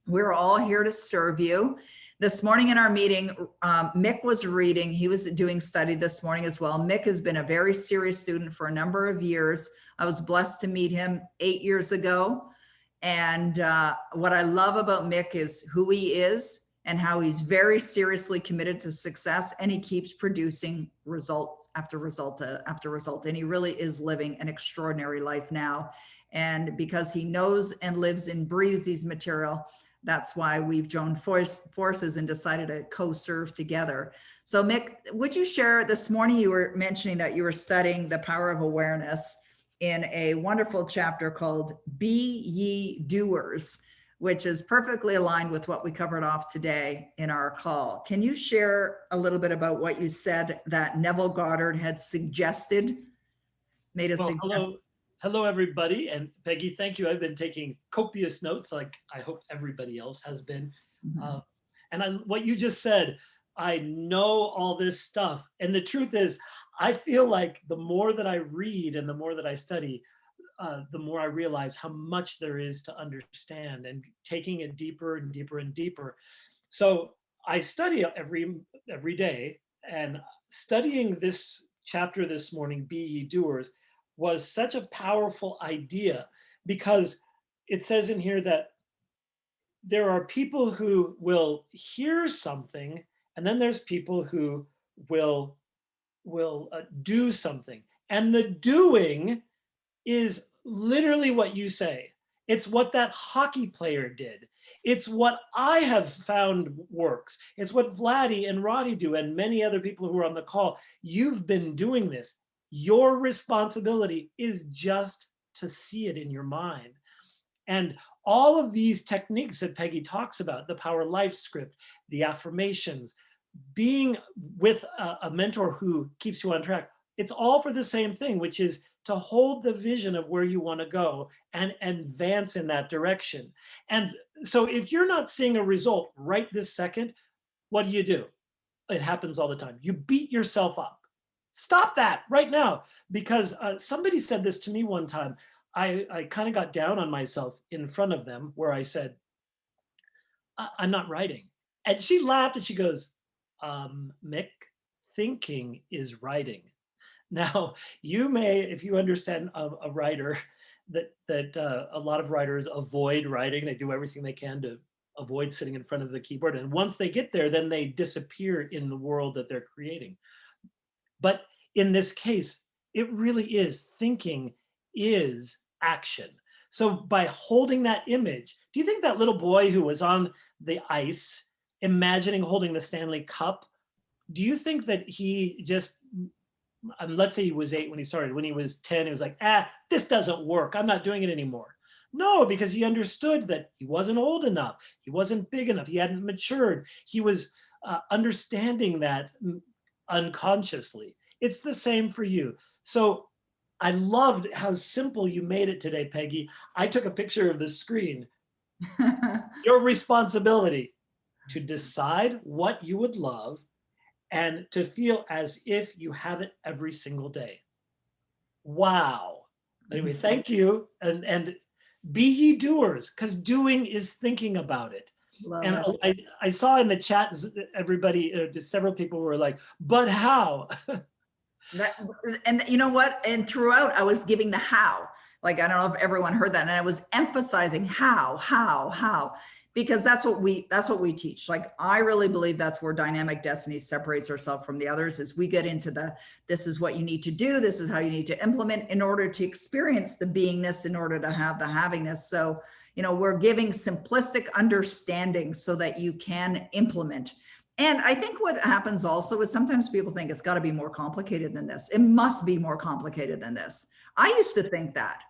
We're all here to serve you. This morning in our meeting, Mick was reading. He was doing study this morning as well. Mick has been a very serious student for a number of years. I was blessed to meet him 8 years ago. And what I love about Mick is who he is and how he's very seriously committed to success, and he keeps producing results after result after result. And he really is living an extraordinary life now. And because he knows and lives and breathes these material, that's why we've joined forces and decided to co-serve together. So Mick, would you share, this morning you were mentioning that you were studying the power of awareness in a wonderful chapter called Be Ye Doers, which is perfectly aligned with what we covered off today in our call. Can you share a little bit about what you said that Neville Goddard had suggested, made a suggestion? Hello, everybody. And Peggy, thank you. I've been taking copious notes, like I hope everybody else has been. What you just said, I know all this stuff. And the truth is, I feel like the more that I read and the more that I study, the more I realize how much there is to understand, and taking it deeper and deeper and deeper. So I study every day, and studying this chapter this morning, Be Ye Doers, was such a powerful idea, because it says in here that there are people who will hear something, and then there's people who will do something. And the doing is literally what you say. It's what that hockey player did. It's what I have found works. It's what Vladdy and Roddy do, and many other people who are on the call. You've been doing this. Your responsibility is just to see it in your mind. And all of these techniques that Peggy talks about, the Power Life script, the affirmations, being with a mentor who keeps you on track, it's all for the same thing, which is to hold the vision of where you want to go and advance in that direction. And so if you're not seeing a result right this second, what do? It happens all the time. You beat yourself up. Stop that right now, because somebody said this to me one time. I kind of got down on myself in front of them, where I said, I'm not writing. And she laughed and she goes, Mick, thinking is writing. Now, you may, if you understand a writer, that a lot of writers avoid writing. They do everything they can to avoid sitting in front of the keyboard. And once they get there, then they disappear in the world that they're creating. But in this case, it really is, thinking is action. So by holding that image, do you think that little boy who was on the ice, imagining holding the Stanley Cup, do you think that he just, let's say he was 8 when he started, when he was 10, he was like, this doesn't work, I'm not doing it anymore? No, because he understood that he wasn't old enough, he wasn't big enough, he hadn't matured. He was understanding that unconsciously. It's the same for you. So I loved how simple you made it today, Peggy. I took a picture of the screen. Your responsibility to decide what you would love and to feel as if you have it every single day. Wow. Anyway, thank you. And be ye doers, because doing is thinking about it. Love and I saw in the chat, everybody, several people were like, but how? And you know what? And throughout, I was giving the how. Like, I don't know if everyone heard that. And I was emphasizing how, because that's what we teach. Like, I really believe that's where Dynamic Destiny separates herself from the others, is we get into this is what you need to do. This is how you need to implement in order to experience the beingness, in order to have the havingness. So, you know, we're giving simplistic understanding so that you can implement. And I think what happens also is sometimes people think it's got to be more complicated than this. It must be more complicated than this. I used to think that,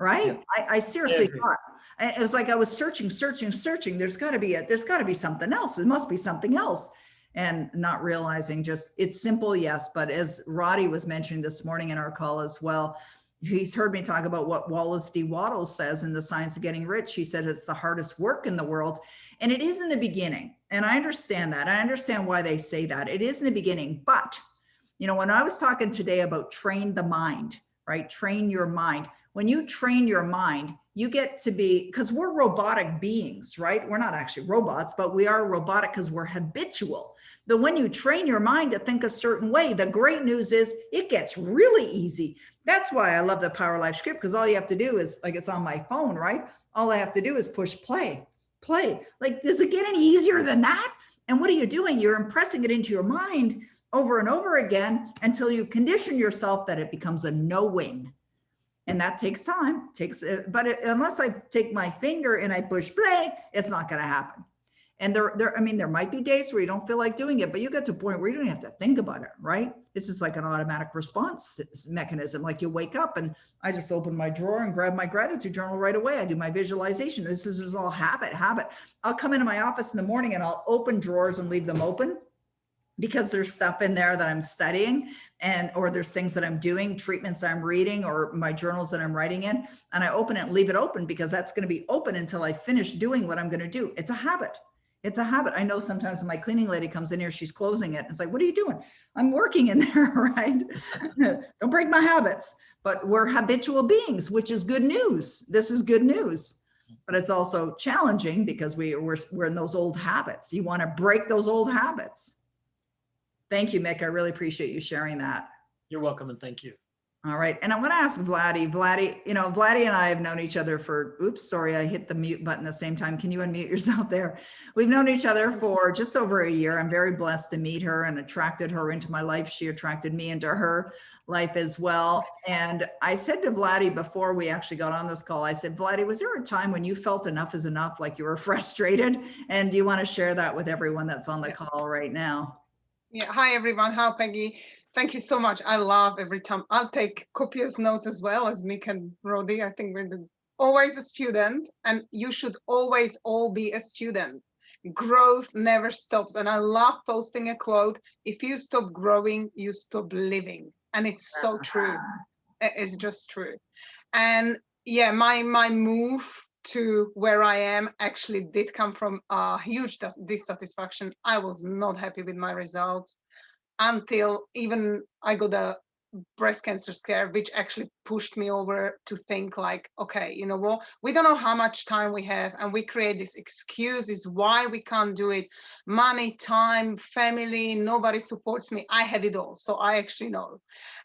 right? Yeah. I seriously thought, it was like I was searching. There's got to be something else. It must be something else. And not realizing just it's simple, yes. But as Roddy was mentioning this morning in our call as well, he's heard me talk about what Wallace D. Wattles says in The Science of Getting Rich. He said it's the hardest work in the world. And it is in the beginning. And I understand that. I understand why they say that. It is in the beginning. But, you know, when I was talking today about train the mind, right? Train your mind. When you train your mind, You get to be, because we're robotic beings, right? We're not actually robots, but we are robotic because we're habitual. But when you train your mind to think a certain way, the great news is it gets really easy. That's why I love the Power Life script, because all you have to do is, like, it's on my phone, right? All I have to do is push play. Like, does it get any easier than that? And what are you doing? You're impressing it into your mind over and over again until you condition yourself that it becomes a no-win. And that takes time, unless I take my finger and I push play, it's not going to happen. And there might be days where you don't feel like doing it, but you get to a point where you don't have to think about it, right? It's just like an automatic response mechanism. Like, you wake up and I just open my drawer and grab my gratitude journal right away. I do my visualization. This is all habit. I'll come into my office in the morning and I'll open drawers and leave them open, because there's stuff in there that I'm studying, or there's things that I'm doing, treatments I'm reading, or my journals that I'm writing in, and I open it and leave it open because that's going to be open until I finish doing what I'm going to do. It's a habit. I know sometimes when my cleaning lady comes in here, she's closing it. And it's like, what are you doing? I'm working in there, right? Don't break my habits. But we're habitual beings, which is good news. This is good news. But it's also challenging because we're in those old habits. You want to break those old habits. Thank you, Mick. I really appreciate you sharing that. You're welcome, and thank you. All right. And I want to ask Vladdy, Vladdy and I have known each other for, oops, sorry, I hit the mute button at the same time. Can you unmute yourself there? We've known each other for just over a year. I'm very blessed to meet her and attracted her into my life. She attracted me into her life as well. And I said to Vladdy before we actually got on this call, I said, Vladdy, was there a time when you felt enough is enough, like you were frustrated? And do you want to share that with everyone that's on the call right now? Yeah, hi everyone. Hi Peggy. Thank you so much. I love every time. I'll take copious notes as well as Mick and Rodi. I think we're always a student, and you should always all be a student. Growth never stops. And I love posting a quote: if you stop growing, you stop living. And it's so true. It's just true. And yeah, my move to where I am actually did come from a huge dissatisfaction. I was not happy with my results until even I got a breast cancer scare, which actually pushed me over to think like, okay, you know what, we don't know how much time we have, and we create these excuses why we can't do it. Money, time, family, nobody supports me. I had it all, so I actually know.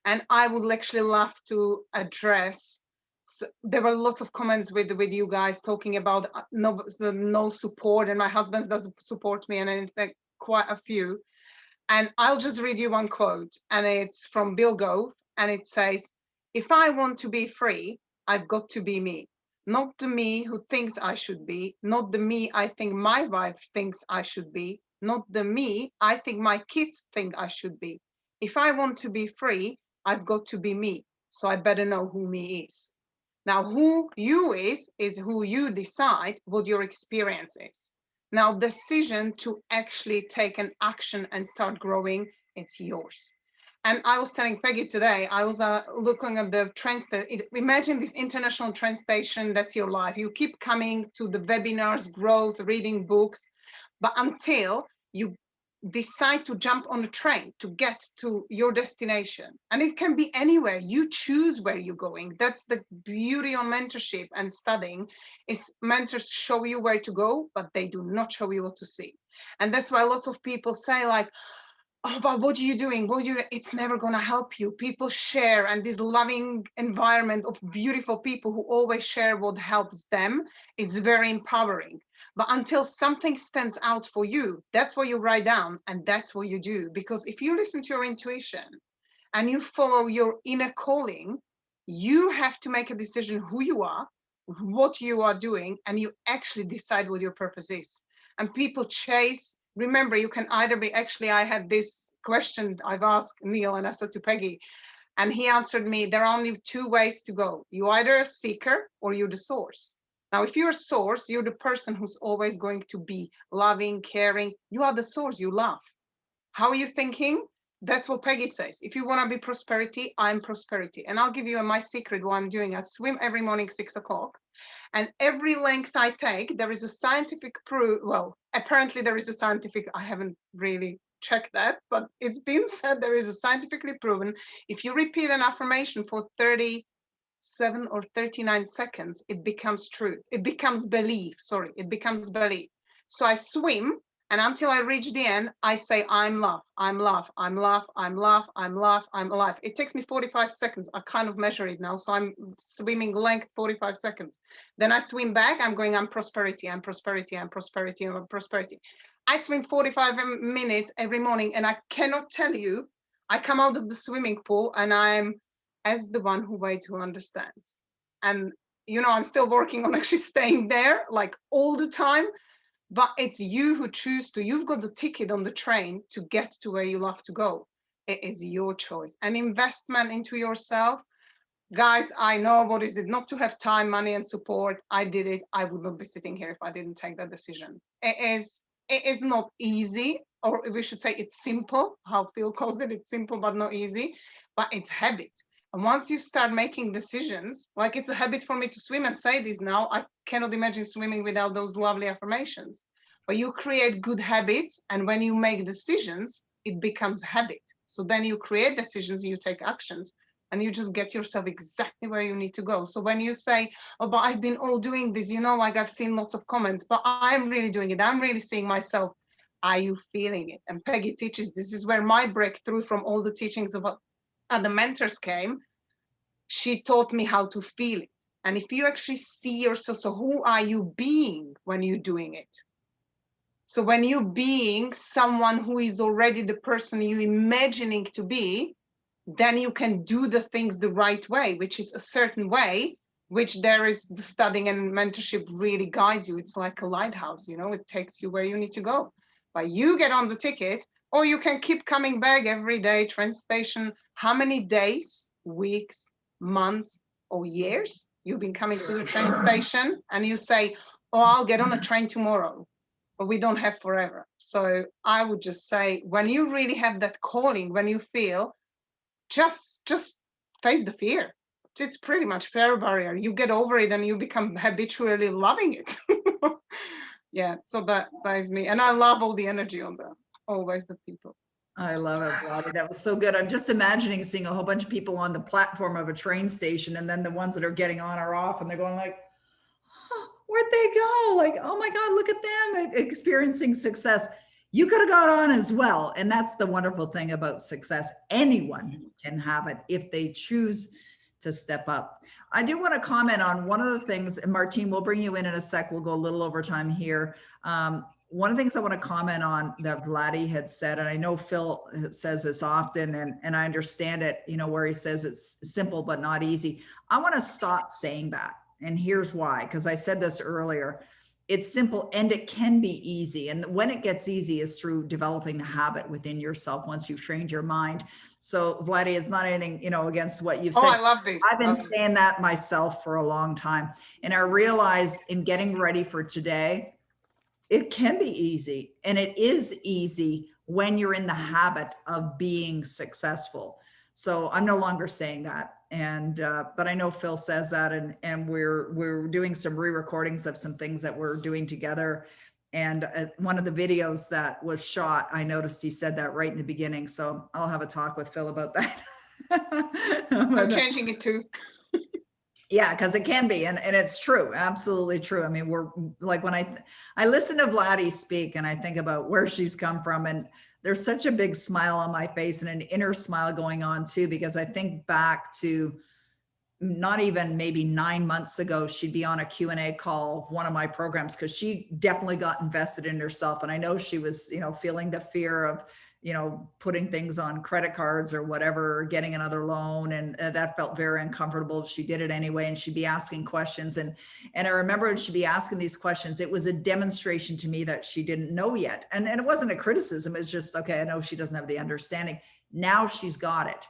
And I would actually love to address, so there were lots of comments with you guys talking about no support, and my husband doesn't support me, and in fact quite a few. And I'll just read you one quote, and it's from Bill Gove, and it says, if I want to be free, I've got to be me. Not the me who thinks I should be, not the me I think my wife thinks I should be, not the me I think my kids think I should be. If I want to be free, I've got to be me. So I better know who me is. Now, who you is who you decide what your experience is. Now, decision to actually take an action and start growing, it's yours. And I was telling Peggy today, I was looking at the train station. Imagine this international train station, that's your life. You keep coming to the webinars, growth, reading books, but until you decide to jump on a train to get to your destination. And it can be anywhere. You choose where you're going. That's the beauty on mentorship and studying, is mentors show you where to go, but they do not show you what to see. And that's why lots of people say like, oh, but what are you doing? It's never going to help you. People share, and this loving environment of beautiful people who always share what helps them, it's very empowering. But until something stands out for you, that's what you write down, and that's what you do. Because if you listen to your intuition and you follow your inner calling, you have to make a decision who you are, what you are doing, and you actually decide what your purpose is. And people chase. Remember, you can either be, actually, I had this question I've asked Neil, and I said to Peggy, and he answered me, there are only two ways to go. You either a seeker or you're the source. Now, if you're a source, you're the person who's always going to be loving, caring. You are the source, you love. How are you thinking? That's what Peggy says. If you want to be prosperity, I'm prosperity. And I'll give you my secret, what I'm doing. I swim every morning, 6 o'clock. And every length I take, there is a scientific proof. Well, apparently there is a scientific, I haven't really checked that, but it's been said there is a scientifically proven, if you repeat an affirmation for 30 7 or 39 seconds, it becomes truth. It becomes belief. Sorry, it becomes belief. So I swim, and until I reach the end, I say, I'm love, I'm love, I'm love, I'm love, I'm love, I'm alive. It takes me 45 seconds. I kind of measure it now. So I'm swimming length 45 seconds. Then I swim back. I'm going, I'm prosperity, I'm prosperity, I'm prosperity, I'm prosperity. I swim 45 minutes every morning, and I cannot tell you, I come out of the swimming pool and I'm as the one who waits, who understands. And, you know, I'm still working on actually staying there like all the time, but it's you who choose to. You've got the ticket on the train to get to where you love to go. It is your choice. An investment into yourself. Guys, I know what is it not to have time, money, and support. I did it. I would not be sitting here if I didn't take that decision. It is not easy, or we should say it's simple. How Phil calls it, it's simple but not easy, but it's habit. And once you start making decisions, like it's a habit for me to swim and say this now, I cannot imagine swimming without those lovely affirmations. But you create good habits, and when you make decisions, it becomes habit. So then you create decisions, you take actions, and you just get yourself exactly where you need to go. So when you say, oh, but I've been all doing this, you know, like I've seen lots of comments, but I'm really doing it. I'm really seeing myself. Are you feeling it? And Peggy teaches, this is where my breakthrough from all the teachings of the mentors came. She taught me how to feel it. And if you actually see yourself, so who are you being when you're doing it? So when you're being someone who is already the person you're imagining to be, then you can do the things the right way, which is a certain way, which there is the studying and mentorship really guides you. It's like a lighthouse, you know, it takes you where you need to go. But you get on the ticket, or you can keep coming back every day, train station. How many days, weeks, months, or years you've been coming to the train station and you say, oh, I'll get on a train tomorrow. But we don't have forever. So I would just say, when you really have that calling, when you feel, just face the fear. It's pretty much fear barrier. You get over it and you become habitually loving it. Yeah, so that is me. And I love all the energy on that, always the people. I love it, Vladi. That was so good. I'm just imagining seeing a whole bunch of people on the platform of a train station, and then the ones that are getting on are off, and they're going like, oh, where'd they go? Like, oh my God, look at them experiencing success. You could have got on as well. And that's the wonderful thing about success. Anyone can have it if they choose to step up. I do want to comment on one of the things, and Martine, we'll bring you in a sec. We'll go a little over time here. One of the things I want to comment on that Vladi had said, and I know Phil says this often, and I understand it, you know, where he says it's simple but not easy. I want to stop saying that. And here's why, because I said this earlier. It's simple and it can be easy. And when it gets easy is through developing the habit within yourself once you've trained your mind. So Vladi, it's not anything, you know, against what you've said. Oh, I love this. I've been saying that myself for a long time. And I realized in getting ready for today, it can be easy. And it is easy when you're in the habit of being successful. So I'm no longer saying that. And, but I know Phil says that, and we're doing some re-recordings of some things that we're doing together. And one of the videos that was shot, I noticed he said that right in the beginning. So I'll have a talk with Phil about that. I'm changing it too. Yeah, because it can be, and it's true, absolutely true. I mean, we're like, when I listen to Vladi speak and I think about where she's come from, and there's such a big smile on my face and an inner smile going on too, because I think back to not even maybe 9 months ago, she'd be on a Q&A call of one of my programs, because she definitely got invested in herself. And I know she was, you know, feeling the fear of, you know, putting things on credit cards or whatever, or getting another loan. And that felt very uncomfortable. She did it anyway. And she'd be asking questions. And I remember she'd be asking these questions. It was a demonstration to me that she didn't know yet. And it wasn't a criticism. It's just, okay, I know she doesn't have the understanding. Now she's got it.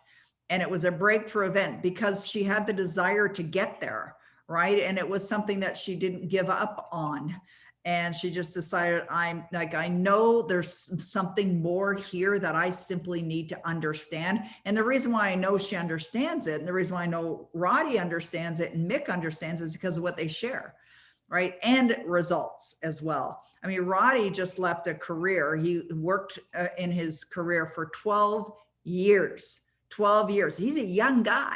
And it was a breakthrough event because she had the desire to get there, right? And it was something that she didn't give up on. And she just decided, I know there's something more here that I simply need to understand. And the reason why I know she understands it, and the reason why I know Roddy understands it and Mick understands it, is because of what they share, right? And results as well. I mean, Roddy just left a career. He worked in his career for 12 years. 12 years. He's a young guy.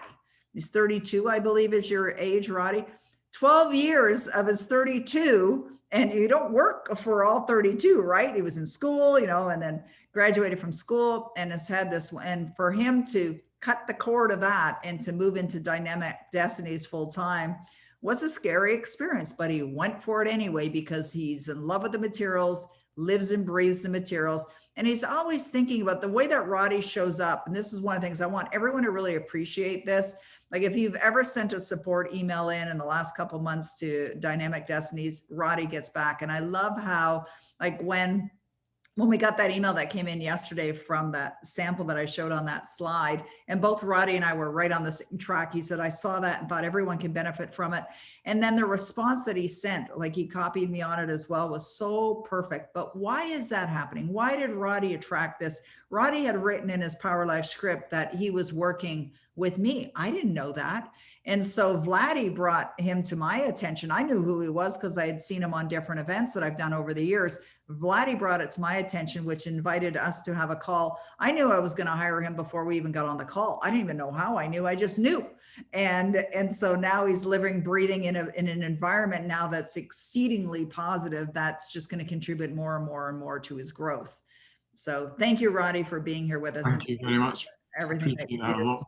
He's 32, I believe is your age, Roddy. 12 years of his 32, and you don't work for all 32, right? He was in school, you know, and then graduated from school and has had this, and for him to cut the cord of that and to move into Dynamic Destinies full time was a scary experience, but he went for it anyway because he's in love with the materials, lives and breathes the materials. And he's always thinking about the way that Roddy shows up. And this is one of the things I want everyone to really appreciate this. Like if you've ever sent a support email in the last couple of months to Dynamic Destinies, Roddy gets back. And I love how, like when we got that email that came in yesterday from that sample that I showed on that slide, and both Roddy and I were right on the same track. He said, I saw that and thought everyone can benefit from it. And then the response that he sent, like he copied me on it as well, was so perfect. But why is that happening? Why did Roddy attract this? Roddy had written in his Power Life script that he was working with me. I didn't know that. And so Vladdy brought him to my attention. I knew who he was because I had seen him on different events that I've done over the years. Vladdy brought it to my attention, which invited us to have a call. I knew I was going to hire him before we even got on the call. I didn't even know how I knew, I just knew. And so now he's living, breathing in an environment now that's exceedingly positive. That's just going to contribute more and more and more to his growth. So thank you, Roddy, for being here with us. Thank you very much. Everything that you Appreciate that a do. lot.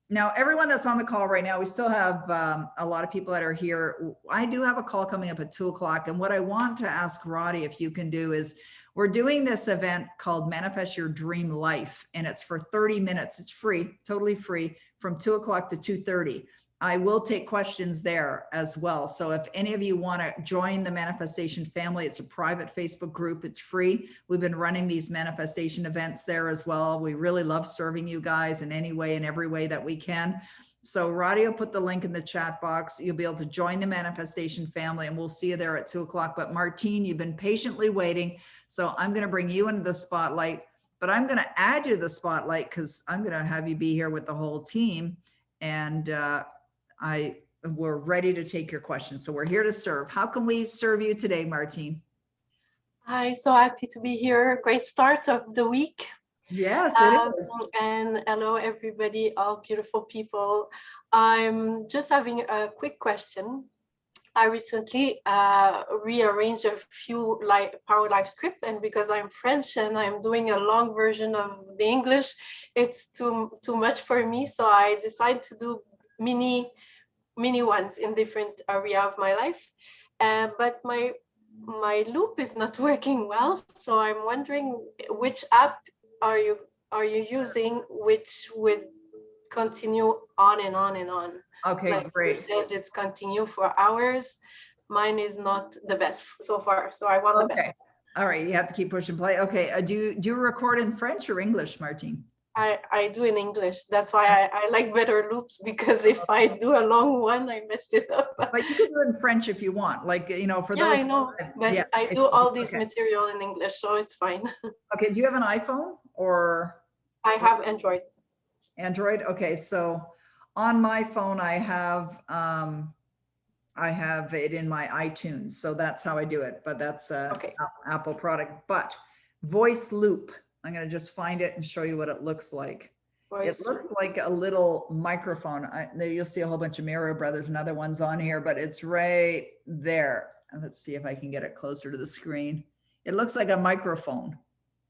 Now, everyone that's on the call right now, we still have a lot of people that are here. I do have a call coming up at 2 o'clock. And what I want to ask Roddy, if you can do, is we're doing this event called Manifest Your Dream Life. And it's for 30 minutes. It's free, totally free, from 2 o'clock to 2:30. I will take questions there as well. So if any of you want to join the manifestation family, it's a private Facebook group. It's free. We've been running these manifestation events there as well. We really love serving you guys in any way, in every way that we can. So Roddy will put the link in the chat box. You'll be able to join the manifestation family, and we'll see you there at 2 o'clock. But Martine, you've been patiently waiting. So I'm going to bring you into the spotlight, but I'm going to add you to the spotlight because I'm going to have you be here with the whole team. And we're ready to take your questions. So we're here to serve. How can we serve you today, Martine? Hi, so happy to be here. Great start of the week. Yes, it is. And hello, everybody, all beautiful people. I'm just having a quick question. I recently rearranged a few Power Life script, and because I'm French and I'm doing a long version of the English, it's too much for me. So I decided to do mini ones in different area of my life, but my loop is not working well. So I'm wondering which app are you using, which would continue on and on and on. Okay, like great. You said, it's continue for hours. Mine is not the best so far, so I want the best. All right, you have to keep pushing play. Okay, do you record in French or English, Martine? I do in English. That's why I like better loops, because if I do a long one, I messed it up. But you can do it in French if you want, like, you know, for those. I know, but yeah, I do all this material in English, so it's fine. Okay, do you have an iPhone or? I have Android. Android, okay, so on my phone, I have it in my iTunes, so that's how I do it, but that's Apple product. But voice loop, I'm going to just find it and show you what it looks like. It looks like a little microphone. You'll see a whole bunch of Miro Brothers and other ones on here, but it's right there. And let's see if I can get it closer to the screen. It looks like a microphone.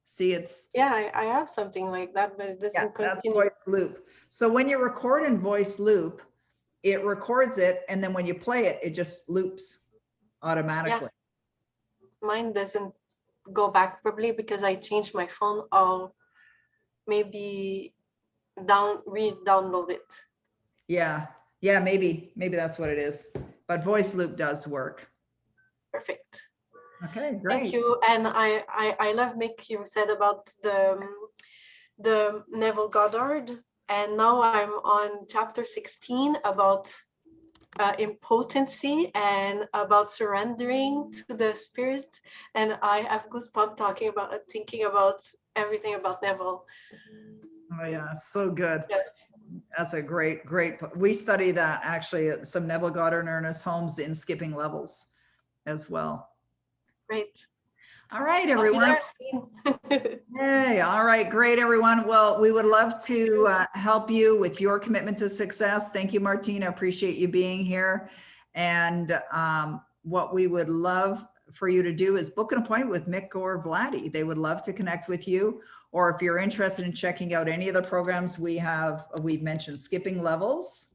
See, it's. Yeah, I have something like that, but it doesn't continue. That's voice loop. So when you record in voice loop, it records it, and then when you play it, it just loops automatically. Yeah. Mine doesn't go back, probably because I changed my phone, or maybe re-download it. Yeah, maybe that's what it is. But voice loop does work. Perfect. Okay, great. Thank you. And I love Mick, you said about the Neville Goddard, and now I'm on chapter 16 about impotency and about surrendering to the spirit, and I have goosebumps thinking about everything about Neville. Oh yeah, so good. Yes. That's a great. We study that actually at some Neville Goddard and Ernest Holmes in skipping levels as well. Great. All right, I'll be everyone. there soon. Hey, all right, great, everyone. Well, we would love to help you with your commitment to success. Thank you, Martina. Appreciate you being here. And what we would love for you to do is book an appointment with Mick or Vladdy. They would love to connect with you. Or if you're interested in checking out any of the programs we have, we've mentioned Skipping Levels.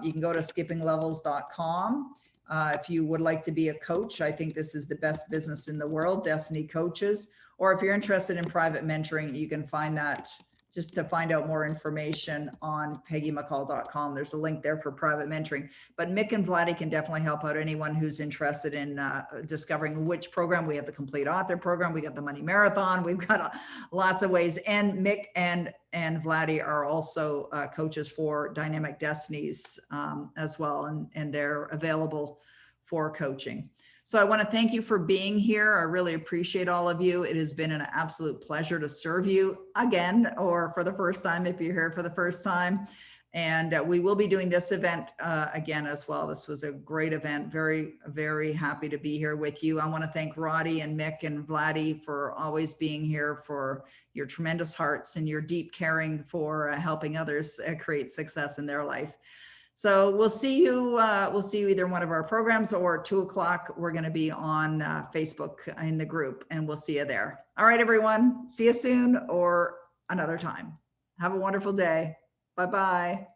You can go to skippinglevels.com. If you would like to be a coach, I think this is the best business in the world, Destiny Coaches. Or if you're interested in private mentoring, you can find that just to find out more information on peggymccall.com. There's a link there for private mentoring. But Mick and Vladdy can definitely help out anyone who's interested in discovering which program. We have the Complete Author program. We got the Money Marathon. We've got lots of ways. And Mick and Vladdy are also coaches for Dynamic Destinies as well. And they're available for coaching. So I want to thank you for being here. I really appreciate all of you. It has been an absolute pleasure to serve you again, or for the first time, if you're here for the first time. And we will be doing this event again as well. This was a great event. Very, very happy to be here with you. I want to thank Roddy and Mick and Vladdy for always being here, for your tremendous hearts and your deep caring for helping others create success in their life. So we'll see you either in one of our programs, or at 2 o'clock, we're going to be on Facebook in the group, and we'll see you there. All right, everyone. See you soon or another time. Have a wonderful day. Bye-bye.